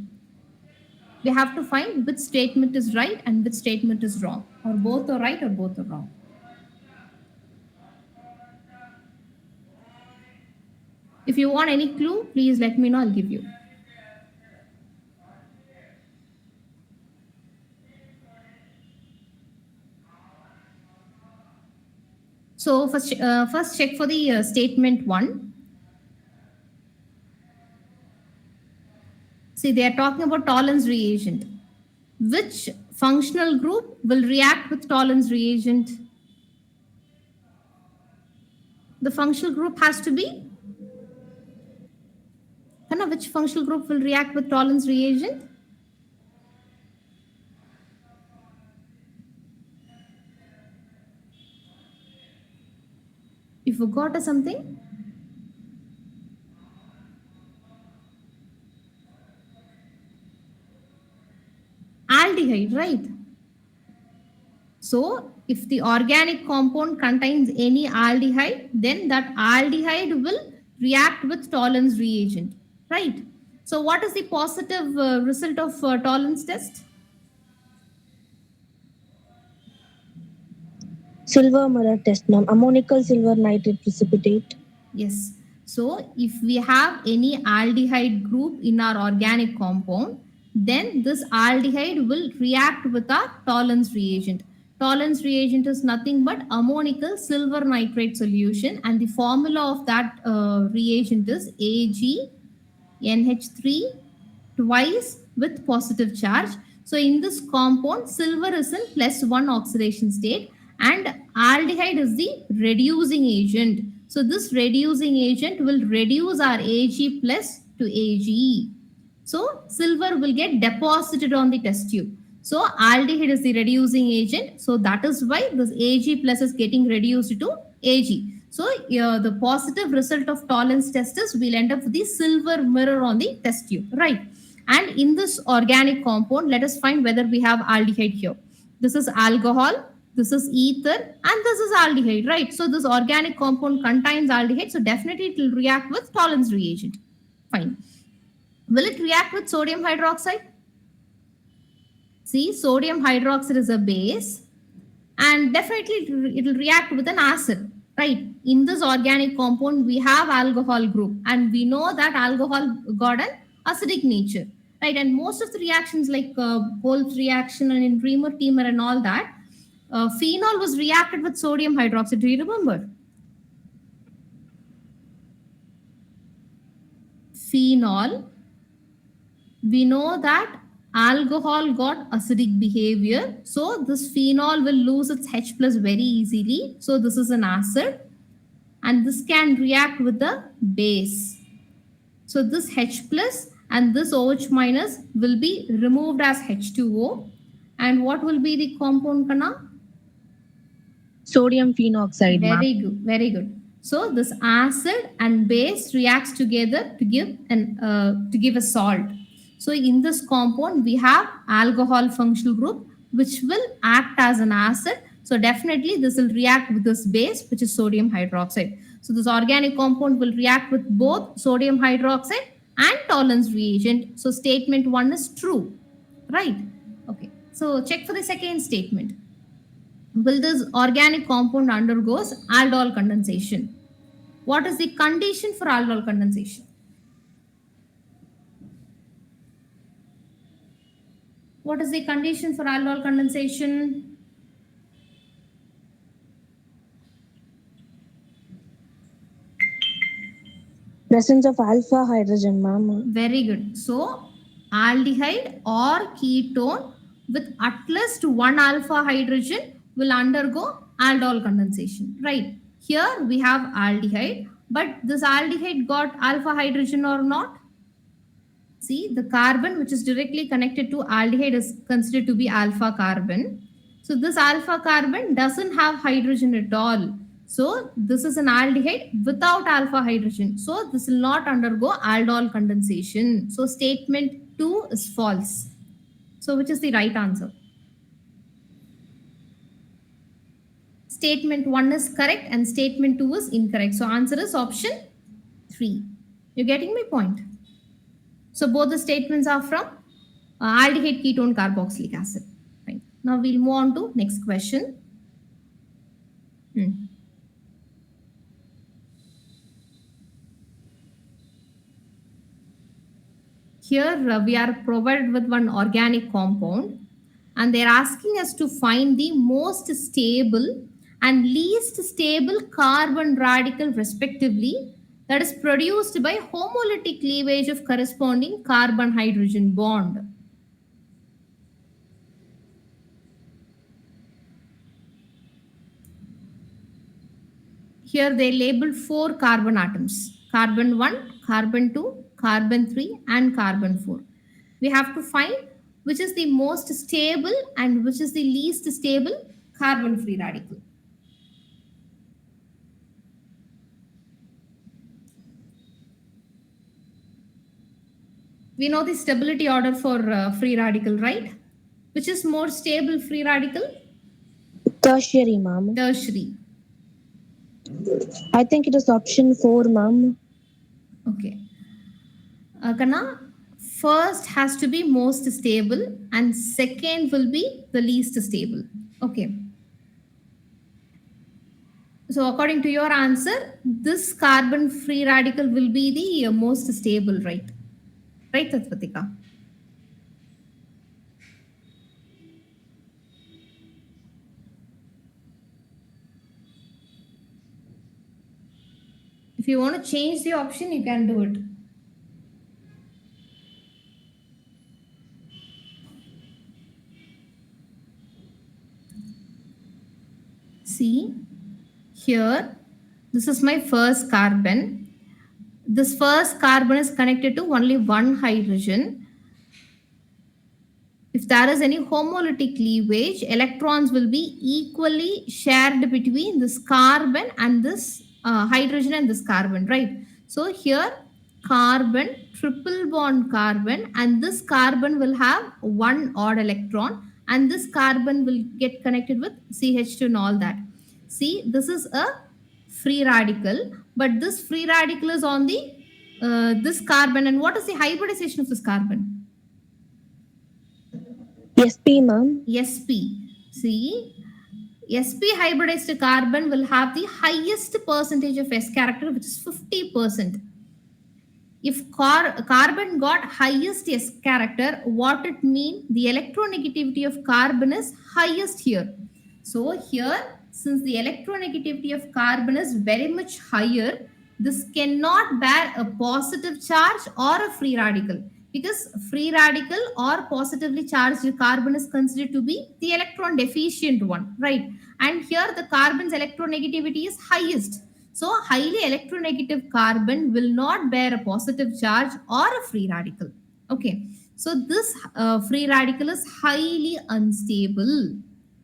We have to find which statement is right and which statement is wrong, or both are right or both are wrong. If you want any clue, please let me know, I'll give you. So first check for the statement 1. See, they are talking about Tollens reagent. Which functional group will react with Tollens reagent? The functional group has to be? Which functional group will react with Tollens reagent? You forgot or something? Aldehyde, right? So if the organic compound contains any aldehyde, then that aldehyde will react with Tollens reagent, right? So what is the positive result of tolerance test? Silver mirror test, ma'am. Ammonical silver nitrate precipitate. Yes. So if we have any aldehyde group in our organic compound, then this aldehyde will react with our tolerance reagent. Tolerance reagent is nothing but ammonical silver nitrate solution, and the formula of that reagent is AgNH3 twice with positive charge. So in this compound, silver is in +1 oxidation state and aldehyde is the reducing agent. So this reducing agent will reduce our Ag plus to Age. So silver will get deposited on the test tube. So aldehyde is the reducing agent. So that is why this Ag plus is getting reduced to Ag. So the positive result of tolerance test is we'll end up with the silver mirror on the test tube, right? And in this organic compound, let us find whether we have aldehyde here. This is alcohol, this is ether, and this is aldehyde, right? So this organic compound contains aldehyde. So definitely it will react with tolerance reagent. Fine. Will it react with sodium hydroxide? See, sodium hydroxide is a base and definitely it will react with an acid, right? In this organic compound, we have alcohol group and we know that alcohol got an acidic nature, right? And most of the reactions like Wolff reaction and in Reamer-Temer and all that, phenol was reacted with sodium hydroxide. Do you remember? Phenol, we know that alcohol got acidic behavior. So this phenol will lose its H plus very easily. So this is an acid and this can react with the base. So this H plus and this OH minus will be removed as H2O. And what will be the compound, Kana? Sodium phenoxide, ma'am. Very good, very good. So this acid and base reacts together to give a salt. So in this compound we have alcohol functional group which will act as an acid. So definitely this will react with this base which is sodium hydroxide. So this organic compound will react with both sodium hydroxide and tolerance reagent. So statement 1 is true, right? Okay. So check for the second statement. Will this organic compound undergoes aldol condensation? What is the condition for aldol condensation? What is the condition for aldol condensation? Presence of alpha hydrogen, ma'am. Very good. So aldehyde or ketone with at least one alpha hydrogen will undergo aldol condensation, right? Here we have aldehyde, but this aldehyde got alpha hydrogen or not? See, the carbon which is directly connected to aldehyde is considered to be alpha carbon. So this alpha carbon doesn't have hydrogen at all. So this is an aldehyde without alpha hydrogen. So this will not undergo aldol condensation. So statement 2 is false. So which is the right answer? Statement 1 is correct and statement 2 is incorrect. So answer is option 3. You're getting my point? So both the statements are from aldehyde ketone carboxylic acid. Fine. Now we'll move on to next question. Here we are provided with one organic compound and they're asking us to find the most stable and least stable carbon radical respectively that is produced by homolytic cleavage of corresponding carbon hydrogen bond. Here they labeled 4 carbon atoms: carbon 1, carbon 2, carbon 3 and carbon 4. We have to find which is the most stable and which is the least stable carbon free radical. We know the stability order for free radical, right? Which is more stable free radical? Tertiary, ma'am. Tertiary. I think it is option 4, ma'am. Okay. Kana, first has to be most stable and second will be the least stable. Okay. So according to your answer, this carbon free radical will be the most stable, right? Right, Tatvatika? If you want to change the option, you can do it. See, here, this is my first carbon. This first carbon is connected to only one hydrogen. If there is any homolytic cleavage, electrons will be equally shared between this carbon and this hydrogen and this carbon, right? So here, carbon, triple bond carbon, and this carbon will have one odd electron, and this carbon will get connected with CH2 and all that. See, this is a free radical, but this free radical is on the this carbon. And what is the hybridization of this carbon? SP, ma'am. SP. See, SP hybridized carbon will have the highest percentage of S character, which is 50%. If carbon got highest S character, what it mean? The electronegativity of carbon is highest here. So here, since the electronegativity of carbon is very much higher, this cannot bear a positive charge or a free radical, because free radical or positively charged carbon is considered to be the electron deficient one, right? And here the carbon's electronegativity is highest. So highly electronegative carbon will not bear a positive charge or a free radical. Okay. So this free radical is highly unstable.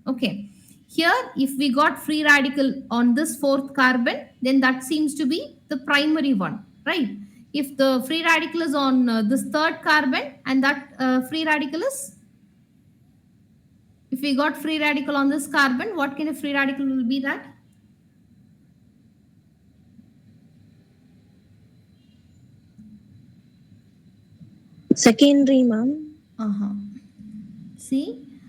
Okay. Here, if we got free radical on this fourth carbon, then that seems to be the primary one, right? If the free radical is on this third carbon and that free radical is, if we got free radical on this carbon, what kind of free radical will be that? Secondary, ma'am. See,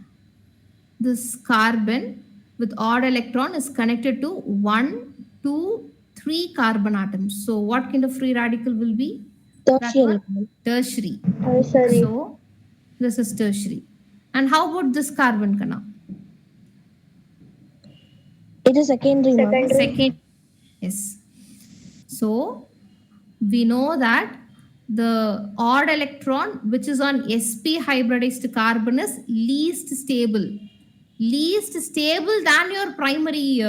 this carbon with odd electron is connected to 1, 2, 3 carbon atoms. So what kind of free radical will be? Tertiary. Tertiary. Tertiary. So this is tertiary. And how about this carbon, Kana? It is secondary, ma'am. Second. Yes. So we know that the odd electron which is on sp hybridized carbon is least stable than your primary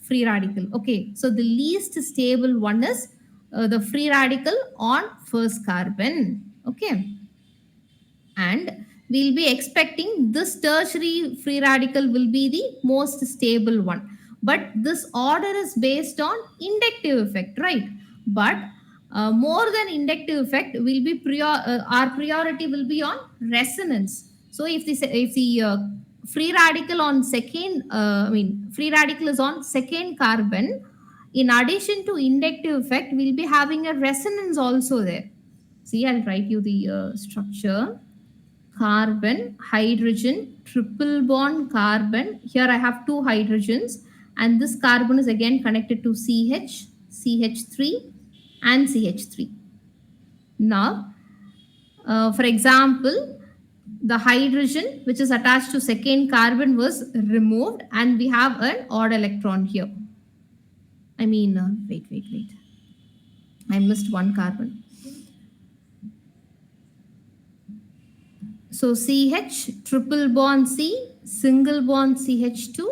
free radical. Okay, so the least stable one is the free radical on first carbon. Okay, and we'll be expecting this tertiary free radical will be the most stable one, but this order is based on inductive effect, right? But more than inductive effect will be our priority will be on resonance. So if the free radical on second free radical is on second carbon, in addition to inductive effect we'll be having a resonance also there. See, I'll write you the structure. Carbon, hydrogen, triple bond carbon. Here I have two hydrogens, and this carbon is again connected to CH, CH3 and CH3. Now, for example, the hydrogen which is attached to second carbon was removed and we have an odd electron here. Wait. I missed one carbon. So CH, triple bond C, single bond CH2,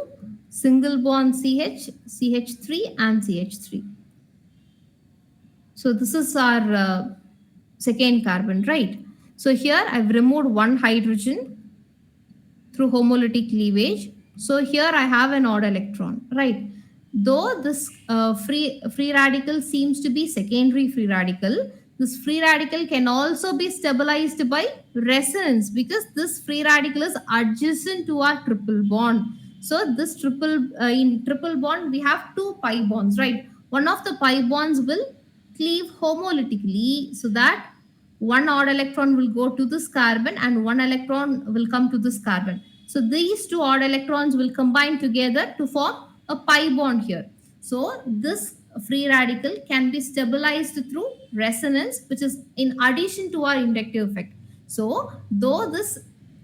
single bond CH, CH3 and CH3. So this is our second carbon, right? So here I've removed one hydrogen through homolytic cleavage. So here I have an odd electron, right? Though this free radical seems to be secondary free radical, this free radical can also be stabilized by resonance because this free radical is adjacent to our triple bond. So this in triple bond, we have two pi bonds, right? One of the pi bonds will cleave homolytically so that one odd electron will go to this carbon and one electron will come to this carbon. So these two odd electrons will combine together to form a pi bond here. So this free radical can be stabilized through resonance, which is in addition to our inductive effect. So though this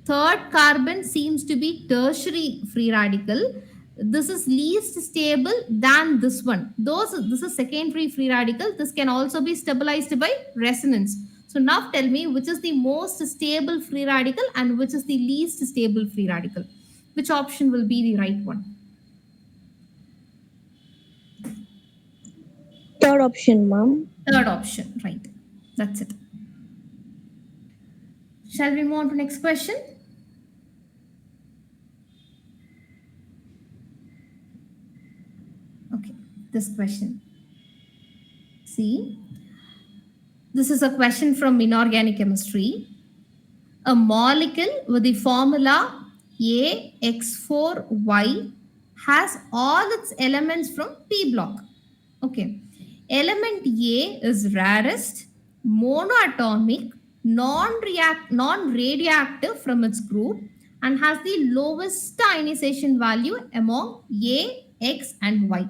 third carbon seems to be tertiary free radical, this is least stable than this one. This is secondary free radical. This can also be stabilized by resonance. So now tell me which is the most stable free radical and which is the least stable free radical. Which option will be the right one? Third option, ma'am. Third option, right. That's it. Shall we move on to next question? Okay, this question. See, this is a question from inorganic chemistry. A molecule with the formula AX4Y has all its elements from P block. Okay. Element A is rarest, monoatomic, non-radioactive from its group and has the lowest ionization value among A, X and Y.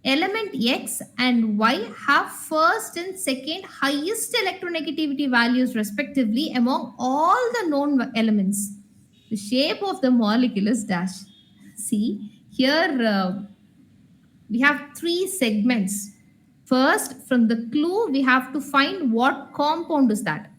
Element X and Y have first and second highest electronegativity values respectively among all the known elements. The shape of the molecule is dash. See, here we have three segments. First, from the clue, we have to find what compound is that.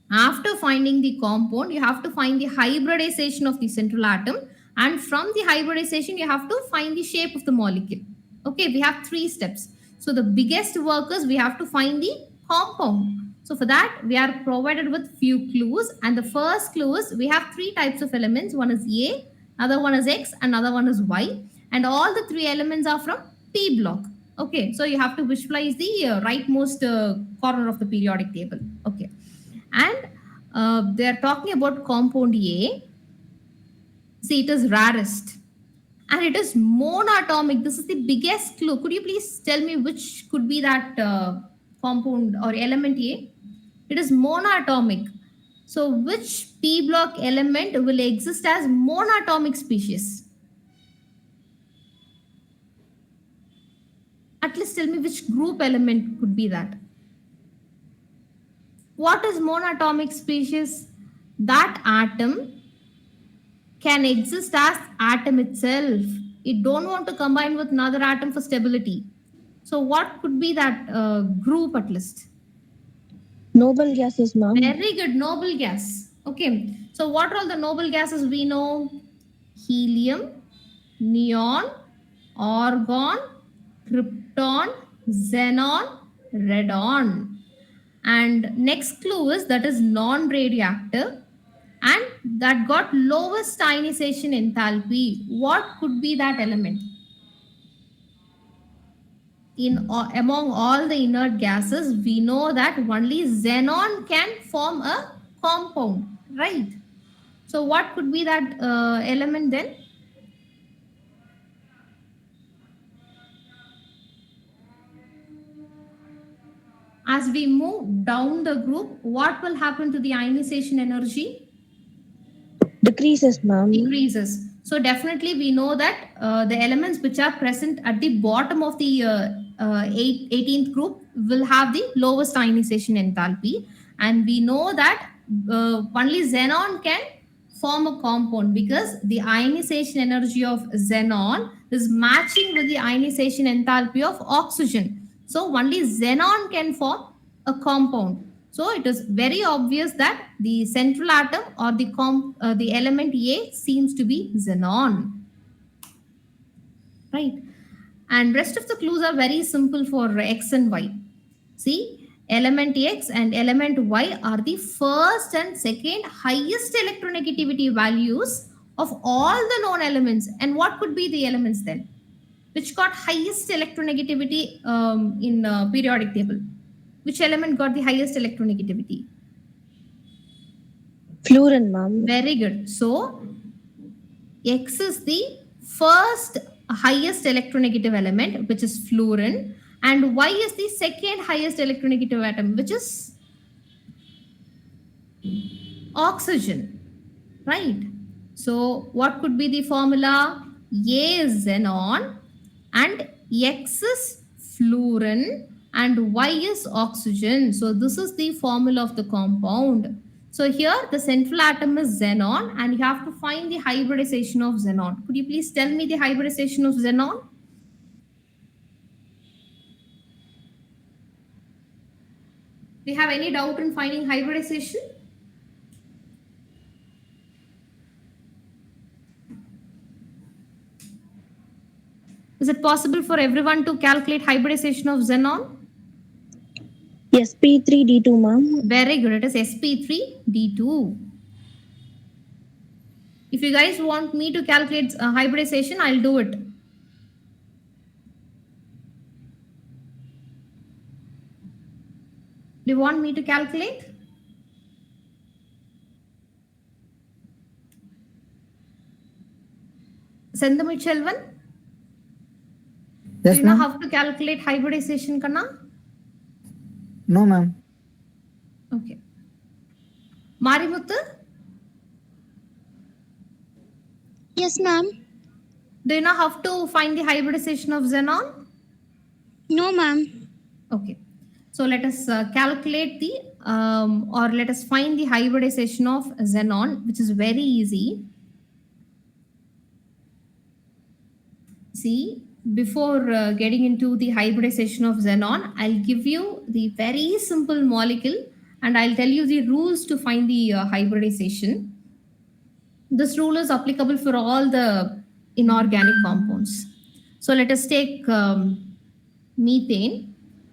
After finding the compound, you have to find the hybridization of the central atom. And from the hybridization, you have to find the shape of the molecule. Okay, we have three steps. So the biggest work is we have to find the compound. So for that, we are provided with few clues. And the first clue is we have three types of elements. One is A, another one is X, another one is Y. And all the three elements are from P block. Okay, so you have to visualize the rightmost corner of the periodic table. Okay, and they are talking about compound A. See, it is rarest and it is monatomic. This is the biggest clue. Could you please tell me which could be that compound or element A? It is monatomic. So which P block element will exist as monatomic species? At least tell me which group element could be that. What is monatomic species? That atom can exist as atom itself. It don't want to combine with another atom for stability. So what could be that group at least? Noble gases, ma'am. Very good, noble gas. Okay, so what are all the noble gases we know? Helium, neon, argon, krypton, xenon, radon. And next clue is that is non-radioactive and that got lowest ionization enthalpy. What could be that element? Among all the inert gases, we know that only xenon can form a compound, right? So what could be that element then? As we move down the group, what will happen to the ionization energy? Decreases, ma'am. Decreases. So definitely we know that the elements which are present at the bottom of the 18th group will have the lowest ionization enthalpy. And we know that only xenon can form a compound because the ionization energy of xenon is matching with the ionization enthalpy of oxygen. So only xenon can form a compound. So it is very obvious that the central atom or the element A seems to be xenon. Right. And rest of the clues are very simple for X and Y. See, element X and element Y are the first and second highest electronegativity values of all the known elements. And what could be the elements then? Which got highest electronegativity in periodic table? Which element got the highest electronegativity? Fluorine, ma'am. Very good. So, X is the first highest electronegative element, which is fluorine. And Y is the second highest electronegative atom, which is Oxygen, right? So what could be the formula? A is xenon and X is fluorine and Y is oxygen. So this is the formula of the compound. So here the central atom is xenon and you have to find the hybridization of xenon. Could you please tell me the hybridization of xenon? Do you have any doubt in finding hybridization? Is it possible for everyone to calculate hybridization of xenon? sp3d2, ma'am. Very good. It is sp3d2. If you guys want me to calculate hybridization, I'll do it. Do you want me to calculate? Sendamil Chelvan? Yes, Do you know ma'am. how to calculate hybridization, Kanna? No, ma'am. Okay. Marimuthu? Yes, ma'am. Do you know how to find the hybridization of xenon? No, ma'am. Okay. So let us calculate the or let us find the hybridization of xenon, which is very easy. See, before getting into the hybridization of xenon, I'll give you the very simple molecule and I'll tell you the rules to find the hybridization. This rule is applicable for all the inorganic compounds. So let us take methane.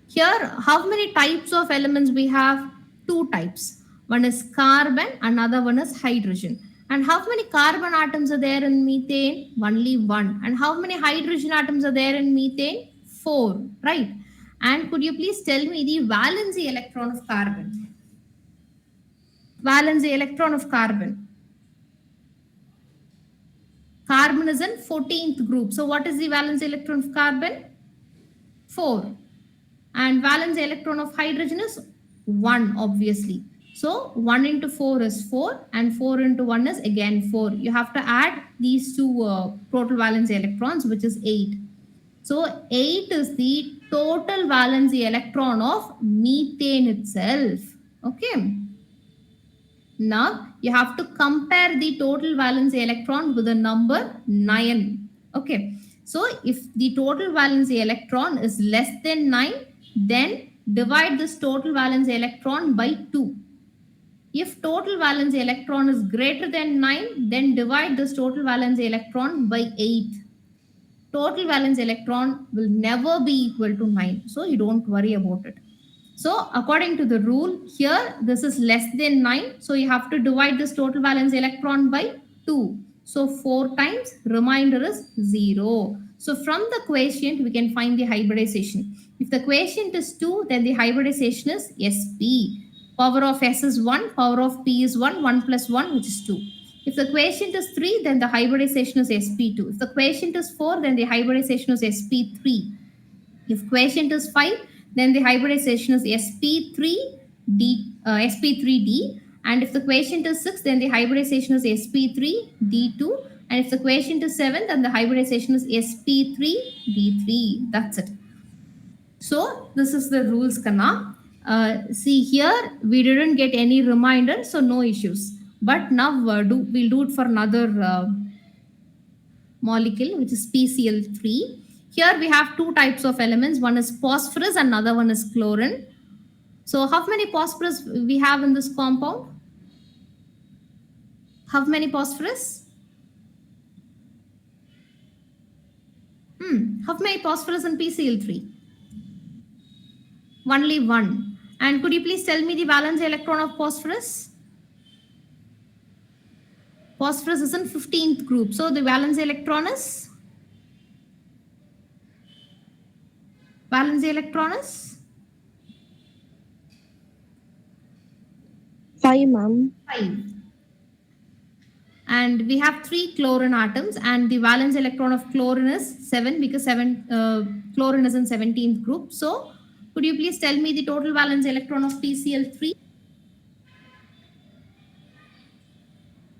Here, how many types of elements we have? Two types. One is carbon, another one is hydrogen. And how many carbon atoms are there in methane? Only one. And how many hydrogen atoms are there in methane? Four, right? And could you please tell me the valency electron of carbon? Valency electron of carbon. Carbon is in 14th group. So what is the valence electron of carbon? 4. And valence electron of hydrogen is 1, obviously. So 1 into 4 is 4 and 4 into 1 is again 4. You have to add these two total valence electrons, which is 8. So 8 is the total valency electron of methane itself. Okay. Now you have to compare the total valency electron with the number 9. Okay. So if the total valency electron is less than 9, then divide this total valency electron by 2. If total valency electron is greater than 9, then divide this total valency electron by 8. Total valence electron will never be equal to 9. So you don't worry about it. So according to the rule here, this is less than 9. So you have to divide this total valence electron by 2. So 4 times, remainder is 0. So from the quotient, we can find the hybridization. If the quotient is 2, then the hybridization is Sp. Power of S is 1, power of P is 1, 1 plus 1, which is 2. If the quotient is 3, then the hybridization is sp2. If the quotient is 4, then the hybridization is sp3. If quotient is 5, then the hybridization is sp3d. And if the quotient is 6, then the hybridization is sp3d2. And if the quotient is 7, then the hybridization is sp3d3. That's it. So this is the rules, Kanna. See here, we didn't get any reminder, so no issues. But now we'll do it for another molecule, which is PCl3. Here we have two types of elements. One is phosphorus and another one is chlorine. So how many phosphorus we have in this compound? How many phosphorus? How many phosphorus in PCl3? Only 1. And could you please tell me the valence electron of phosphorus? Phosphorus is in 15th group. So the valence electron is? Valence electron is? 5, ma'am. 5. And we have 3 chlorine atoms and the valence electron of chlorine is 7 because chlorine is in 17th group. So could you please tell me the total valence electron of PCl3?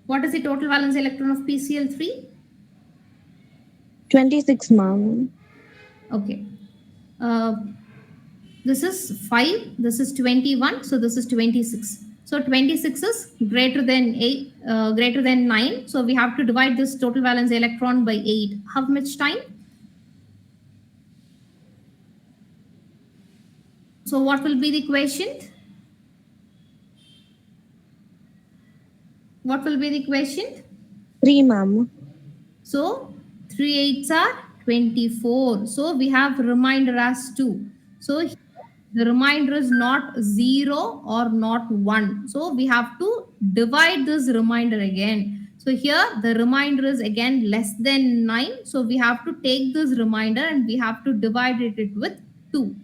What is the total valence electron of PCl3? 26, ma'am. Okay. Uh, this is 5, this is 21, so this is 26. So 26 is greater than 8, greater than 9. So we have to divide this total valence electron by 8. How much time? So what will be the quotient? What will be the quotient? 3, ma'am. So 3 eights are 24. So we have remainder as 2. So the remainder is not 0 or not 1. So we have to divide this remainder again. So here the remainder is again less than 9. So we have to take this remainder and we have to divide it with 2.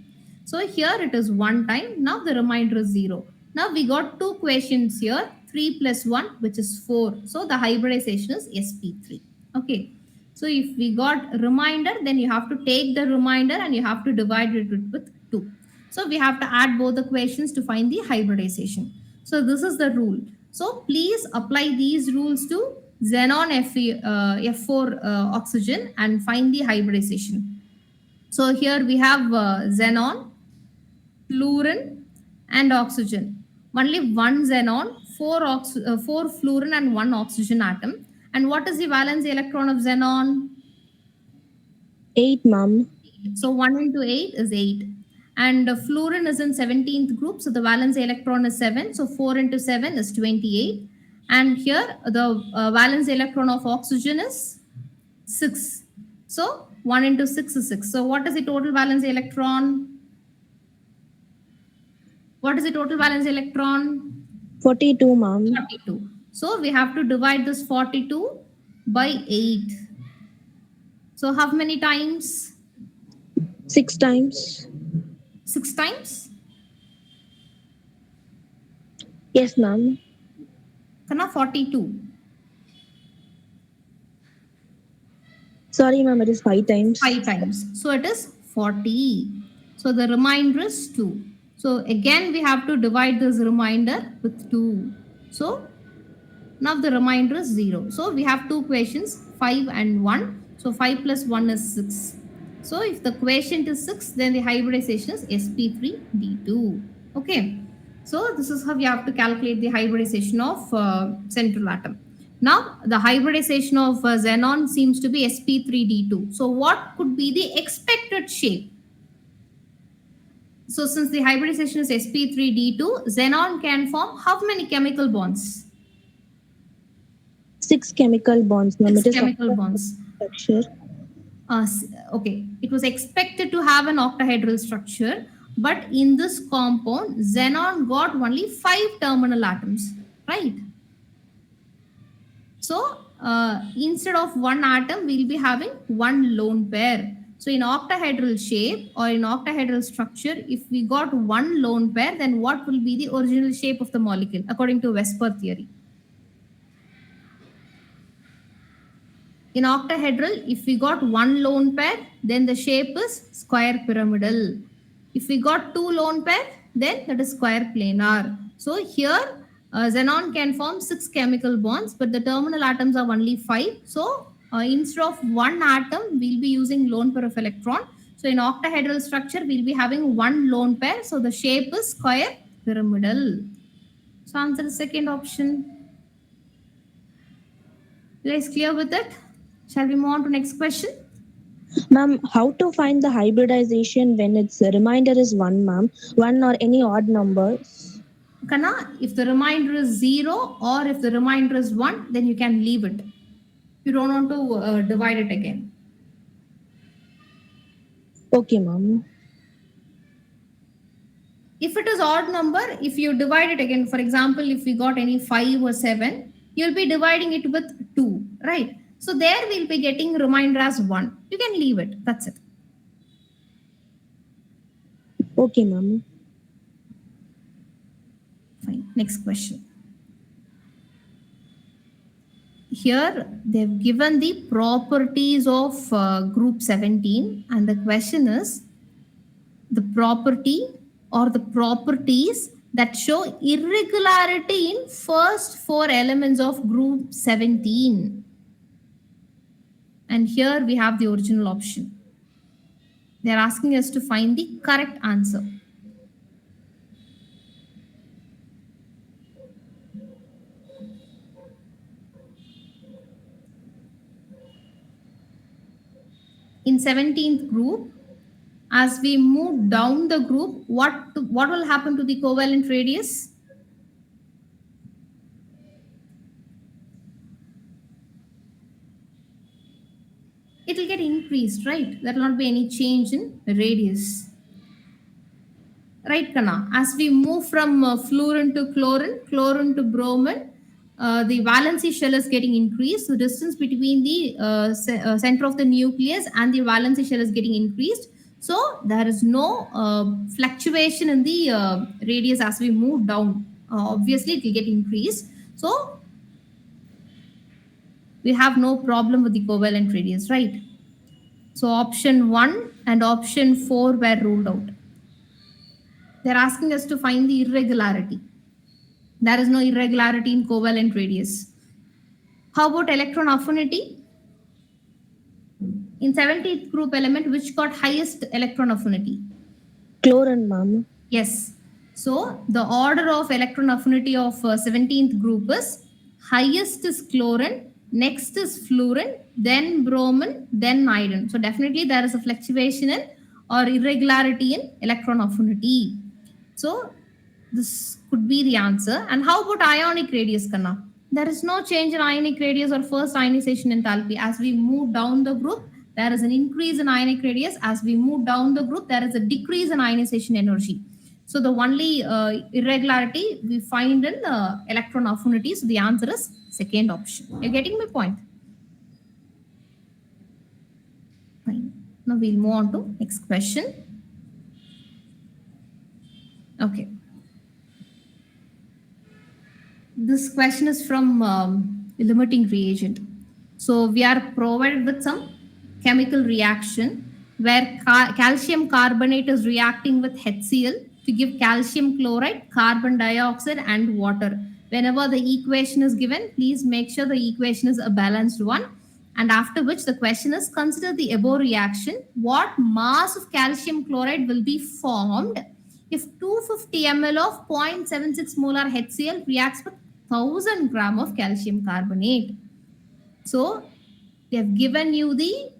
So here it is 1 time. Now the remainder is 0. Now we got two questions here. 3 plus 1, which is 4. So the hybridization is sp3. Okay. So if we got remainder, then you have to take the remainder and you have to divide it with 2. So we have to add both the equations to find the hybridization. So this is the rule. So please apply these rules to xenon F4 oxygen and find the hybridization. So here we have xenon, fluorine and oxygen. Only one xenon, four fluorine and one oxygen atom. And what is the valence electron of xenon? 8, ma'am. So 1 into 8 is 8. And fluorine is in 17th group. So the valence electron is 7. So 4 into 7 is 28. And here the valence electron of oxygen is 6. So 1 into 6 is 6. So what is the total valence electron? What is the total valence electron? 42, ma'am. 42. So we have to divide this 42 by 8. So how many times? 6 times. 6 times? Yes, ma'am. Kana 42. Sorry, ma'am, it is 5 times. 5 times. So it is 40. So the remainder is 2. So again, we have to divide this remainder with 2. So now the remainder is 0. So we have two questions, 5 and 1. So 5 plus 1 is 6. So if the quotient is 6, then the hybridization is sp3d2. Okay. So this is how we have to calculate the hybridization of central atom. Now the hybridization of xenon seems to be sp3d2. So what could be the expected shape? So since the hybridization is sp3d2, xenon can form how many chemical bonds? 6 chemical bonds, ma'am. 6 It is chemical bonds. structure. Okay, it was expected to have an octahedral structure, but in this compound, xenon got only 5 terminal atoms, right? So instead of one atom, we'll be having one lone pair. So in octahedral shape or in octahedral structure, if we got one lone pair, then what will be the original shape of the molecule according to Vesper theory? In octahedral, if we got one lone pair, then the shape is square pyramidal. If we got two lone pair, then that is square planar. So here, xenon can form 6 chemical bonds, but the terminal atoms are only 5. So instead of one atom, we'll be using lone pair of electron. So in octahedral structure, we'll be having one lone pair. So the shape is square pyramidal. So answer the second option. You guys clear with it? Shall we move on to next question? Ma'am, how to find the hybridization when its remainder is 1, ma'am? 1 or any odd numbers? Kana, if the remainder is 0 or if the remainder is 1, then you can leave it. You don't want to divide it again. Okay, ma'am. If it is odd number, if you divide it again, for example, if we got any 5 or 7, you'll be dividing it with 2, right? So there we'll be getting remainder as 1. You can leave it. That's it. Okay, ma'am. Fine. Next question. Here they've given the properties of group 17 and the question is the property or the properties that show irregularity in first 4 elements of group 17. And here we have the original option. They are asking us to find the correct answer. In 17th group, as we move down the group, what will happen to the covalent radius? It will get increased, right? There will not be any change in radius. Right, Kana? As we move from fluorine to chlorine, chlorine to bromine, the valency shell is getting increased. The distance between the center of the nucleus and the valency shell is getting increased. So there is no fluctuation in the radius as we move down. Obviously, it will get increased. So we have no problem with the covalent radius, right? So option 1 and option 4 were ruled out. They're asking us to find the irregularity. There is no irregularity in covalent radius. How about electron affinity? In 17th group element, which got highest electron affinity? Chlorine, ma'am. Yes. So the order of electron affinity of 17th group is highest is chlorine, next is fluorine, then bromine, then iodine. So definitely there is a fluctuation in or irregularity in electron affinity. So this could be the answer. And how about ionic radius, Kanna? There is no change in ionic radius or first ionization enthalpy. As we move down the group, there is an increase in ionic radius. As we move down the group, there is a decrease in ionization energy. So the only irregularity we find in electron affinity. So the answer is second option. You're getting my point? Fine. Now we'll move on to next question. Okay. This question is from limiting reagent. So we are provided with some chemical reaction where calcium carbonate is reacting with HCl to give calcium chloride, carbon dioxide, and water. Whenever the equation is given, please make sure the equation is a balanced one. And after which the question is, consider the above reaction. What mass of calcium chloride will be formed if 250 ml of 0.76 molar HCl reacts with 1000 gram of calcium carbonate? So they have given you the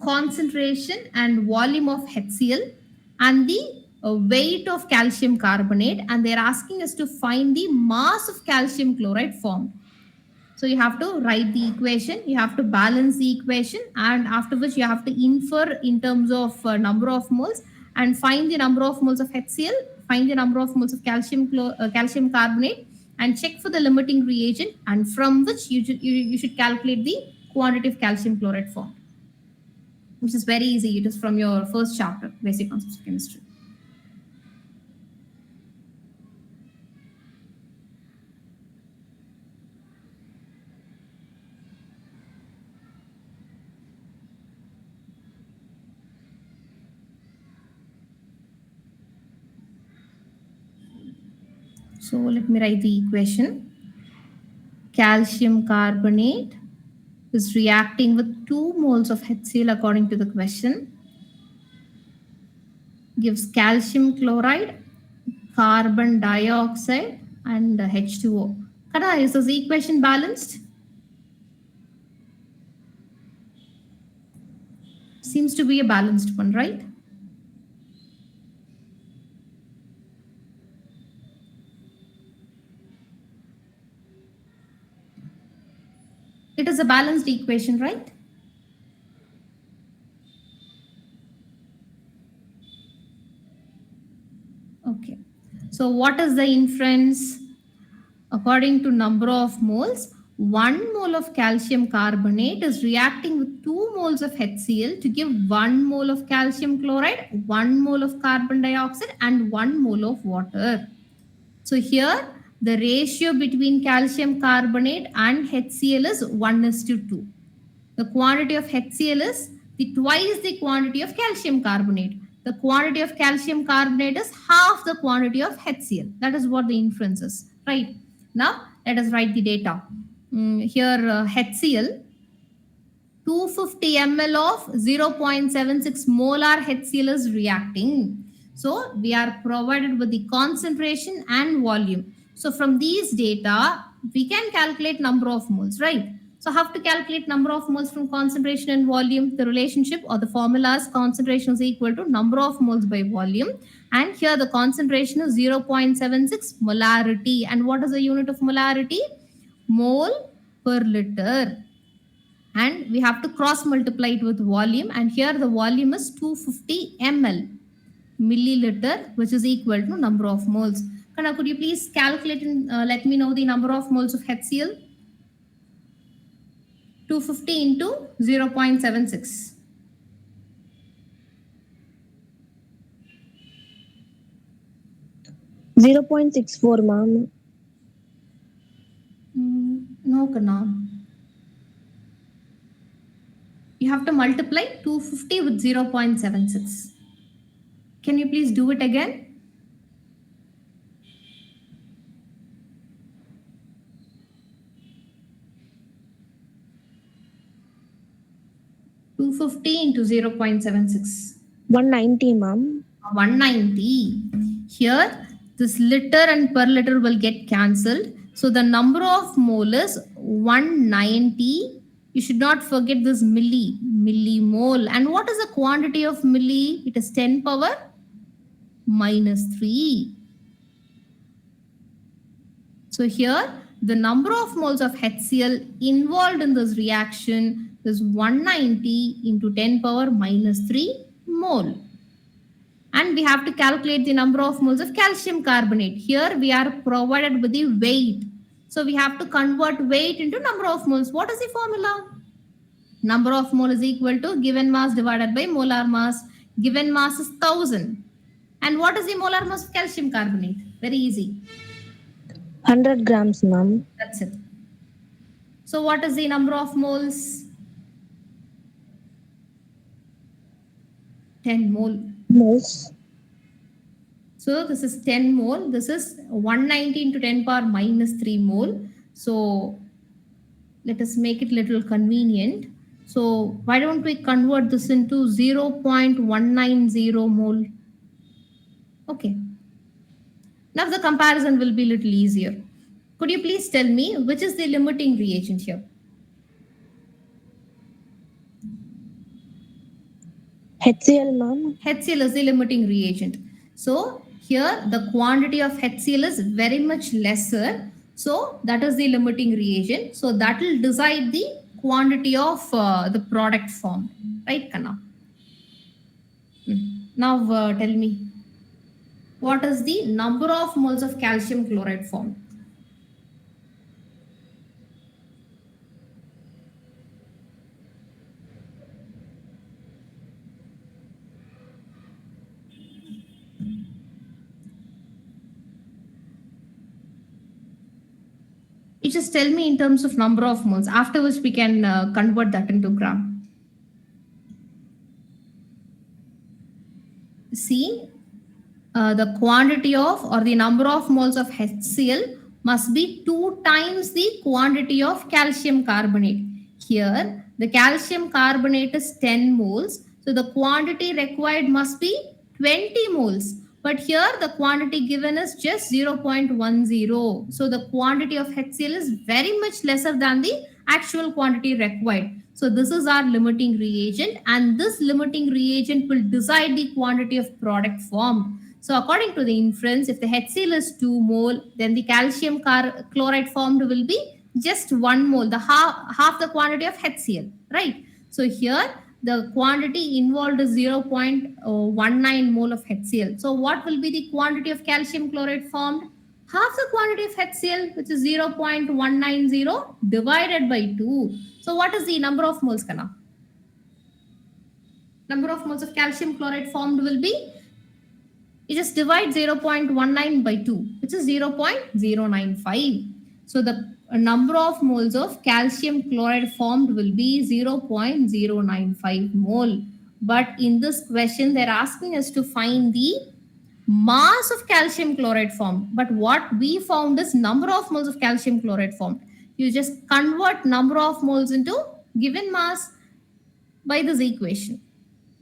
concentration and volume of HCl and the weight of calcium carbonate, and they're asking us to find the mass of calcium chloride formed. So you have to write the equation, you have to balance the equation, and after which you have to infer in terms of number of moles and find the number of moles of HCl, find the number of moles of calcium carbonate, and check for the limiting reagent, and from which you should calculate the quantity of calcium chloride formed, which is very easy. It is from your first chapter, Basic Concepts of Chemistry. So let me write the equation. Calcium carbonate is reacting with 2 moles of HCl according to the question. Gives calcium chloride, carbon dioxide, and H2O. Kada, is this equation balanced? Seems to be a balanced one, right? It is a balanced equation, right? Okay. So what is the inference? According to number of moles, 1 mole of calcium carbonate is reacting with 2 moles of HCl to give 1 mole of calcium chloride, 1 mole of carbon dioxide, and 1 mole of water. So here, the ratio between calcium carbonate and HCl is 1:2. The quantity of HCl is twice the quantity of calcium carbonate. the quantity of calcium carbonate is half the quantity of HCl. That is what the inference is, right? Now, let us write the data. Here, HCl, 250 ml of 0.76 molar HCl is reacting. So, we are provided with the concentration and volume. So, from these data, we can calculate number of moles, right? So, how to calculate number of moles from concentration and volume? The relationship or the formula is concentration is equal to number of moles by volume. And here the concentration is 0.76 molarity. And what is the unit of molarity? Mole per liter. And we have to cross multiply it with volume. And here the volume is 250 ml, milliliter, which is equal to number of moles. Kana, could you please calculate and let me know the number of moles of HCl? 250 into 0.76. Zero 0.64, ma'am. No, Kana. You have to multiply 250 with 0.76. Can you please do it again? 250 into 0.76. 190, ma'am. 190. Here, this liter and per liter will get cancelled. So the number of mole is 190. You should not forget this millimole. And what is the quantity of milli? It is 10 power minus 3. So here, the number of moles of HCl involved in this reaction is 190 into 10 power minus 3 mole. And we have to calculate the number of moles of calcium carbonate. Here we are provided with the weight. So we have to convert weight into number of moles. What is the formula? Number of mole is equal to given mass divided by molar mass. Given mass is 1000. And what is the molar mass of calcium carbonate? Very easy. 100 grams, ma'am. That's it. So what is the number of moles? 10 mole. Moles. So this is 10 mole. This is 190 into 10 power minus 3 mole. So let us make it little convenient. So why don't we convert this into 0.190 mole? Okay. Now the comparison will be a little easier. Could you please tell me which is the limiting reagent here? HCl, ma'am. HCl is the limiting reagent. So here the quantity of HCl is very much lesser. So that is the limiting reagent. So that will decide the quantity of the product formed. Right, Kanna? Now tell me, what is the number of moles of calcium chloride formed? You just tell me in terms of number of moles. Afterwards, we can convert that into gram. See, the quantity of or the number of moles of HCl must be 2 times the quantity of calcium carbonate. Here, the calcium carbonate is 10 moles. So the quantity required must be 20 moles. But here the quantity given is just 0.10. So the quantity of HCl is very much lesser than the actual quantity required. So this is our limiting reagent, and this limiting reagent will decide the quantity of product formed. So according to the inference, if the HCl is 2 mole, then the calcium chloride formed will be just 1 mole, the half the quantity of HCl, right? So here the quantity involved is 0.19 mole of HCl. So what will be the quantity of calcium chloride formed? Half the quantity of HCl, which is 0.190 divided by 2. So what is the number of moles, Kana? Number of moles of calcium chloride formed will be, you just divide 0.19 by 2, which is 0.095. So the number of moles of calcium chloride formed will be 0.095 mole. But in this question, they're asking us to find the mass of calcium chloride formed. But what we found is number of moles of calcium chloride formed. You just convert number of moles into given mass by this equation.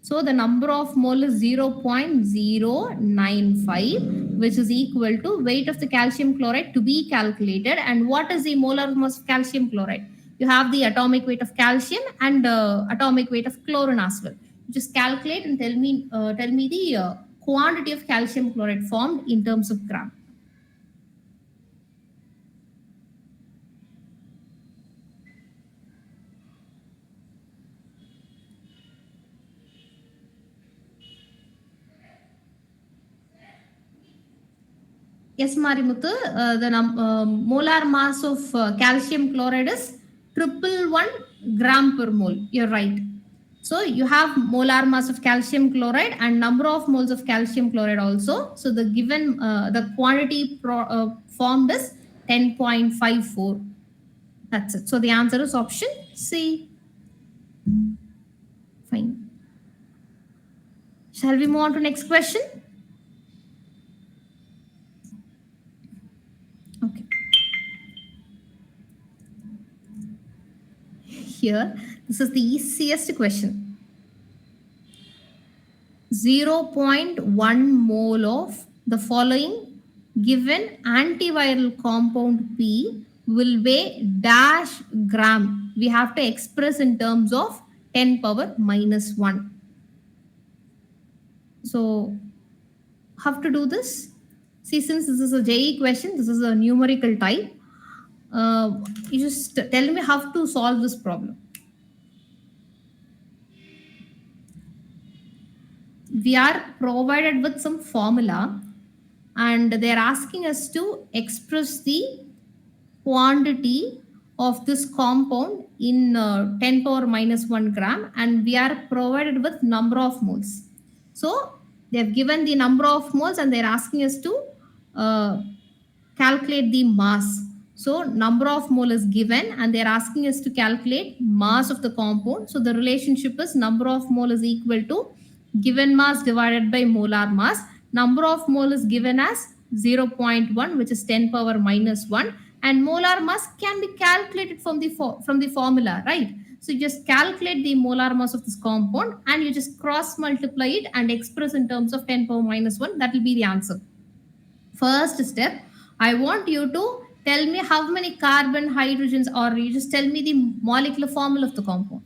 So the number of mole is 0.095, which is equal to weight of the calcium chloride to be calculated. And what is the molar mass of calcium chloride? You have the atomic weight of calcium and atomic weight of chlorine as well. Just calculate and tell me the quantity of calcium chloride formed in terms of gram. Yes, Marimuthu, the molar mass of calcium chloride is 111 gram per mole. You're right. So you have molar mass of calcium chloride and number of moles of calcium chloride also. So the given the quantity formed is 10.54. That's it. So the answer is option C. Fine. Shall we move on to next question? Okay. Here, this is the easiest question. 0.1 mole of the following given antiviral compound P will weigh dash gram. We have to express in terms of 10 power minus 1. So, how to do this? See, since this is a JE question, this is a numerical type. You just tell me how to solve this problem. We are provided with some formula and they're asking us to express the quantity of this compound in 10 power minus 1 gram, and we are provided with number of moles. So they've given the number of moles and they're asking us to calculate the mass. So number of mole is given and they're asking us to calculate mass of the compound. So the relationship is number of mole is equal to given mass divided by molar mass. Number of mole is given as 0.1, which is 10 power minus 1, and molar mass can be calculated from the formula, right? So you just calculate the molar mass of this compound and you just cross multiply it and express in terms of 10 power minus 1. That will be the answer. First step, I want you to tell me how many carbon, hydrogens, or you just tell me the molecular formula of the compound.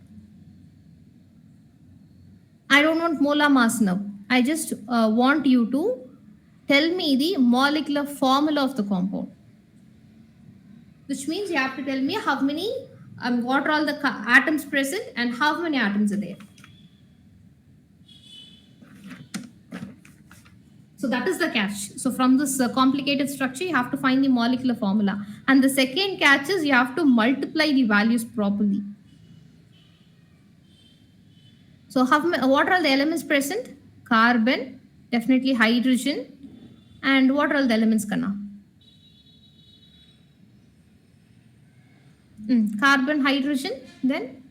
I don't want molar mass now. I just want you to tell me the molecular formula of the compound. Which means you have to tell me how many, what are all the atoms present and how many atoms are there. So that is the catch. So from this complicated structure, you have to find the molecular formula. And the second catch is you have to multiply the values properly. So what are all the elements present? Carbon, definitely hydrogen. And what are all the elements, Kanna? Carbon, hydrogen, then?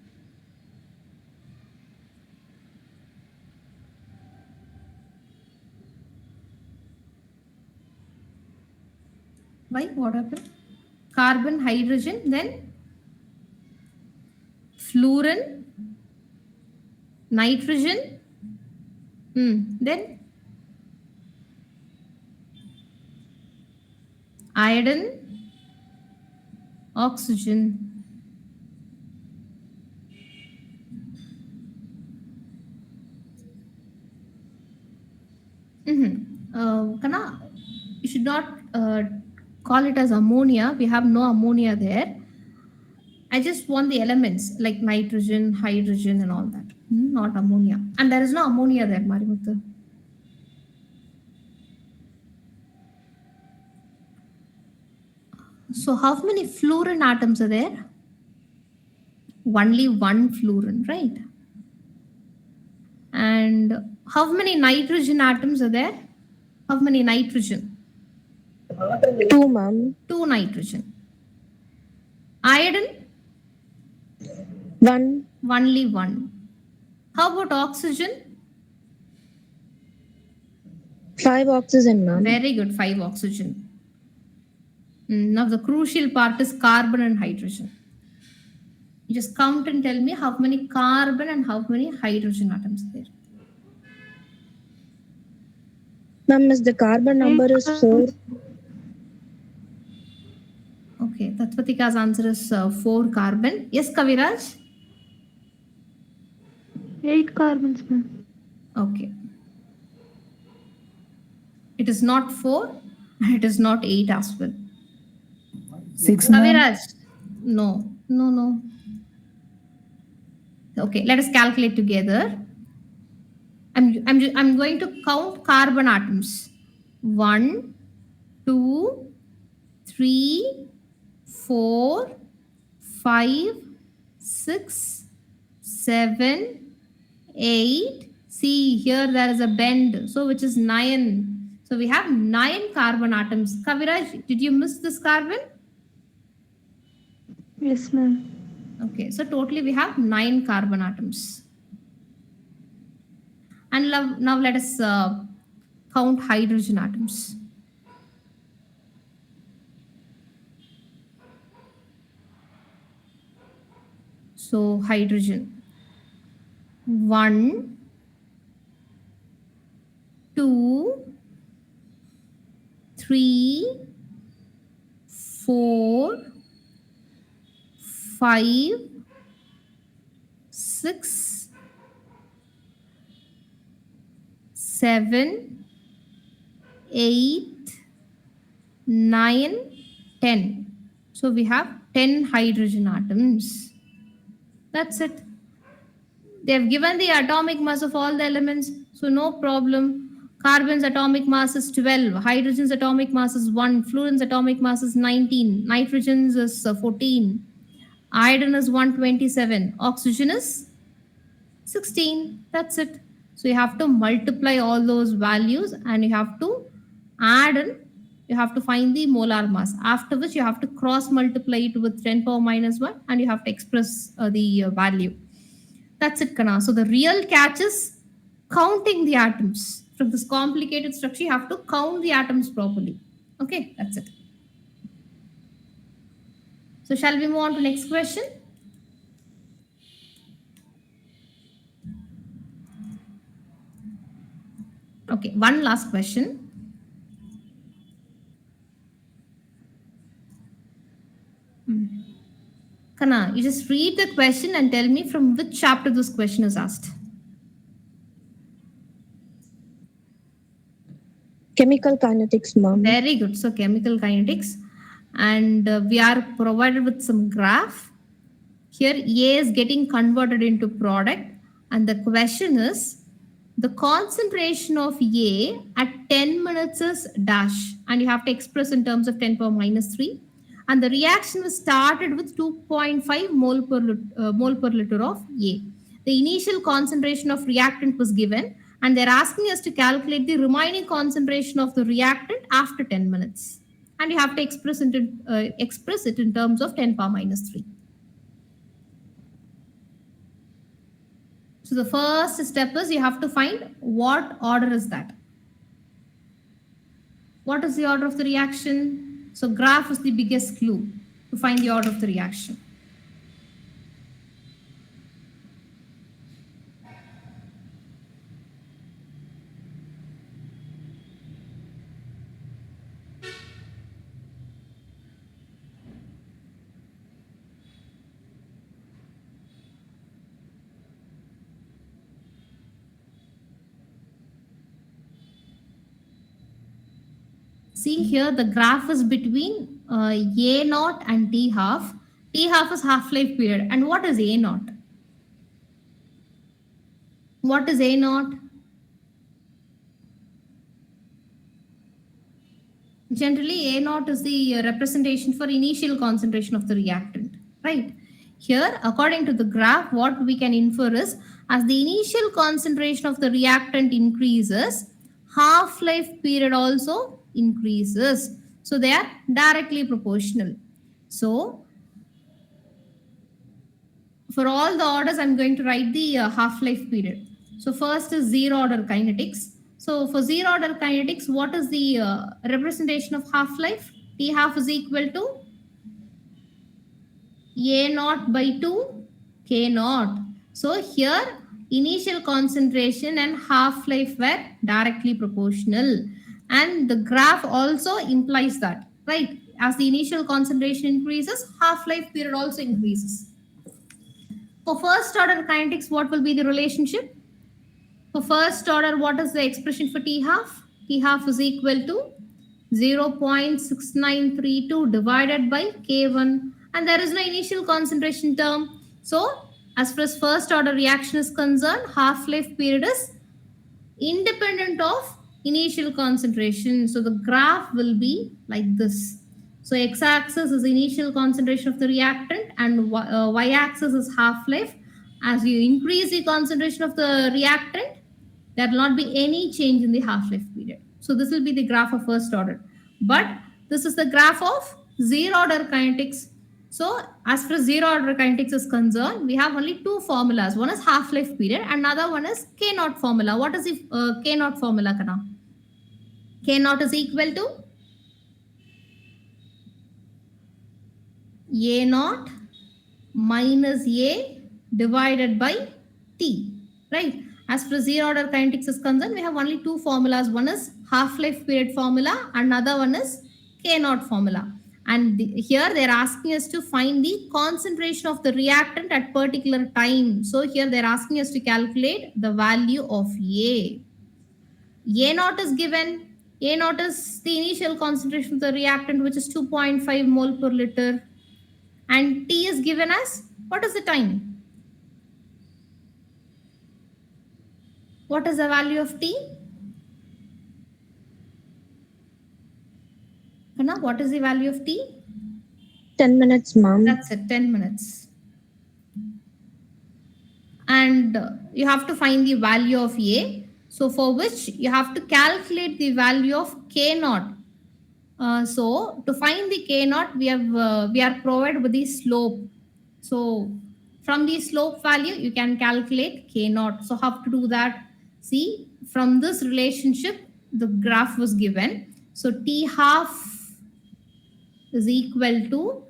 Why? What happened? Carbon, hydrogen, then? Fluorine, nitrogen, then? Iodine, oxygen. Kana, you should not call it as ammonia. We have no ammonia there. I just want the elements like nitrogen, hydrogen, and all that. Not ammonia. And there is no ammonia there, Marimuthu. So how many fluorine atoms are there? Only one fluorine, right? And how many nitrogen atoms are there? How many nitrogen? 2, ma'am. 2 nitrogen. Iodine? 1. Only 1. How about oxygen? 5 oxygen, ma'am. Very good, 5 oxygen. Now the crucial part is carbon and hydrogen. You just count and tell me how many carbon and how many hydrogen atoms there. Ma'am, is the carbon number is 4. Okay, Tatvatika's answer is 4 carbon. Yes, Kaviraj? 8 carbons, ma'am. Okay. It is not 4 and it is not 8 as well. 6, ma'am. Kaviraj? No, no, no. Okay, let us calculate together. I'm going to count carbon atoms. 1, 2, 3, 4, 5, 6, 7, 8. See, here there is a bend, so which is 9. So we have 9 carbon atoms. Kaviraj, did you miss this carbon? Yes, ma'am. Okay, so totally we have 9 carbon atoms. And now let us count hydrogen atoms. So hydrogen. 1, 2, 3, 4, 5, 6, 7, 8, 9, 10. So we have 10 hydrogen atoms. That's it. They have given the atomic mass of all the elements, so no problem. Carbon's atomic mass is 12, hydrogen's atomic mass is 1, fluorine's atomic mass is 19, nitrogen's is 14, iodine is 127, oxygen is 16. That's it. So you have to multiply all those values and you have to add in, you have to find the molar mass. After which you have to cross multiply it with 10 power minus 1 and you have to express the value. That's it, Kana. So the real catch is counting the atoms. From this complicated structure, you have to count the atoms properly. Okay, that's it. So shall we move on to next question? Okay, one last question. Kana, you just read the question and tell me from which chapter this question is asked. Chemical kinetics, ma'am. Very good. So chemical kinetics. And we are provided with some graph. Here A is getting converted into product. And the question is, the concentration of A at 10 minutes is dash. And you have to express in terms of 10 power minus 3. And the reaction was started with 2.5 mole per liter of A. The initial concentration of reactant was given, and they're asking us to calculate the remaining concentration of the reactant after 10 minutes. And you have to express it in terms of 10 power minus 3. So the first step is you have to find what order is that. What is the order of the reaction? So graph is the biggest clue to find the order of the reaction. See here, the graph is between A naught and T half. T half is half-life period. And what is A naught? What is A naught? Generally, A naught is the representation for initial concentration of the reactant, right? Here, according to the graph, what we can infer is, as the initial concentration of the reactant increases, half-life period also increases. So they are directly proportional. So for all the orders, I'm going to write the half-life period. So first is zero order kinetics. So for zero order kinetics, what is the representation of half-life? T half is equal to A naught by 2 K naught. So here initial concentration and half-life were directly proportional. And the graph also implies that, right? As the initial concentration increases, half-life period also increases. For first order kinetics, what will be the relationship? For first order, what is the expression for T half? T half is equal to 0.6932 divided by K1, and there is no initial concentration term. So, as far as first order reaction is concerned, half-life period is independent of initial concentration. So, the graph will be like this. So, x-axis is initial concentration of the reactant and y-axis is half-life. As you increase the concentration of the reactant, there will not be any change in the half-life period. So this will be the graph of first order. But this is the graph of zero order kinetics. So as far as zero order kinetics is concerned, we have only two formulas. One is half-life period and another one is K naught formula. What is the K naught formula, Kana? K naught is equal to A naught minus A divided by T, right? As far as zero order kinetics is concerned, we have only two formulas. One is half-life period formula, another one is K naught formula. And here they're asking us to find the concentration of the reactant at particular time. So here they're asking us to calculate the value of A. A naught is given. A naught is the initial concentration of the reactant, which is 2.5 mole per liter. And T is given as, what is the time? What is the value of T? Kana, what is the value of T? 10 minutes, ma'am. That's it, 10 minutes. And you have to find the value of A. So for which you have to calculate the value of K naught. So to find the K naught, we are provided with the slope. So from the slope value, you can calculate K naught. So how to do that? See, from this relationship, the graph was given. So T half is equal to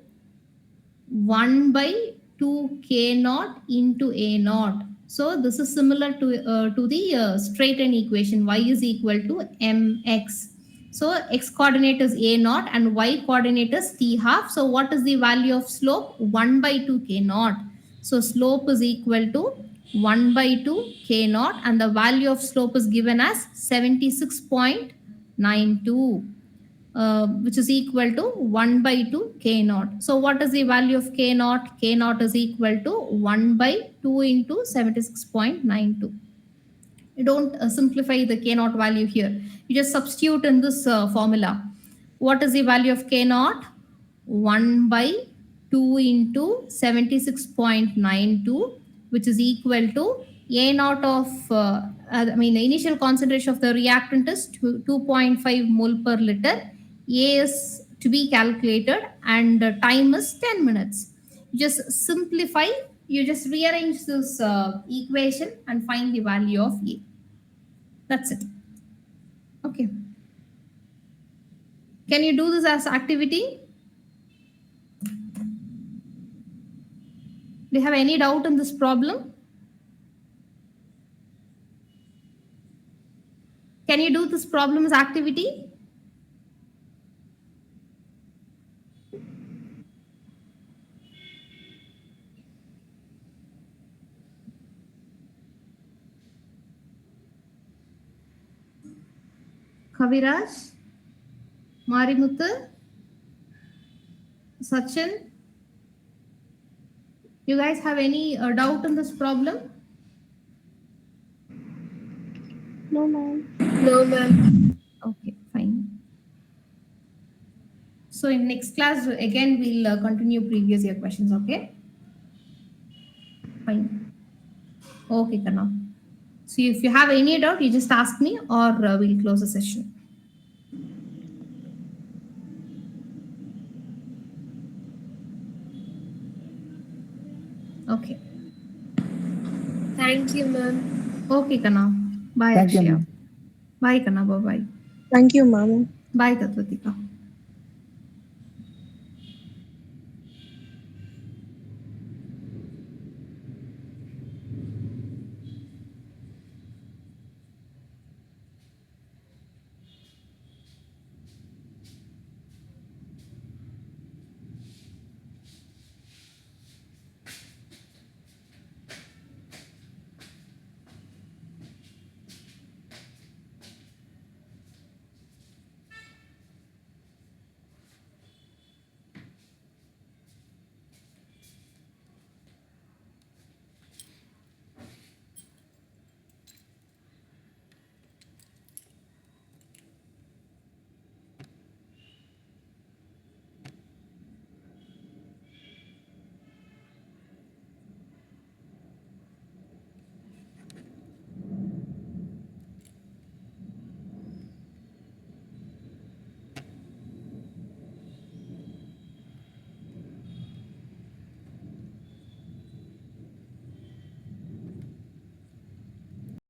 1 by 2 K naught into A naught. So this is similar to the straighten equation. Y is equal to mx. So x coordinate is A naught and y coordinate is T half. So what is the value of slope? 1 by 2 K naught. So slope is equal to 1 by 2 K naught and the value of slope is given as 76.92. Which is equal to 1 by 2 K naught. So what is the value of K naught? K naught is equal to 1 by 2 into 76.92. You don't simplify the K naught value here. You just substitute in this formula. What is the value of K naught? 1 by 2 into 76.92, which is equal to A naught of, the initial concentration of the reactant is 2.5 mole per liter. A is to be calculated and time is 10 minutes. Just simplify, you just rearrange this equation and find the value of A. That's it. Okay. Can you do this as activity? Do you have any doubt in this problem? Can you do this problem as activity? Kaviraj, Marimuthu, Sachin, you guys have any doubt in this problem? No, ma'am. No, ma'am. Okay, fine. So in next class, again, we'll continue previous year questions, okay? Fine. Okay, Kana. So if you have any doubt, you just ask me or we'll close the session. Okay. Thank you, ma'am. Okay, Kana. Bye, Thank you, Akshaya. ma'am. Bye, Kana. Bye-bye. Thank you, ma'am. Bye, Tatvatika.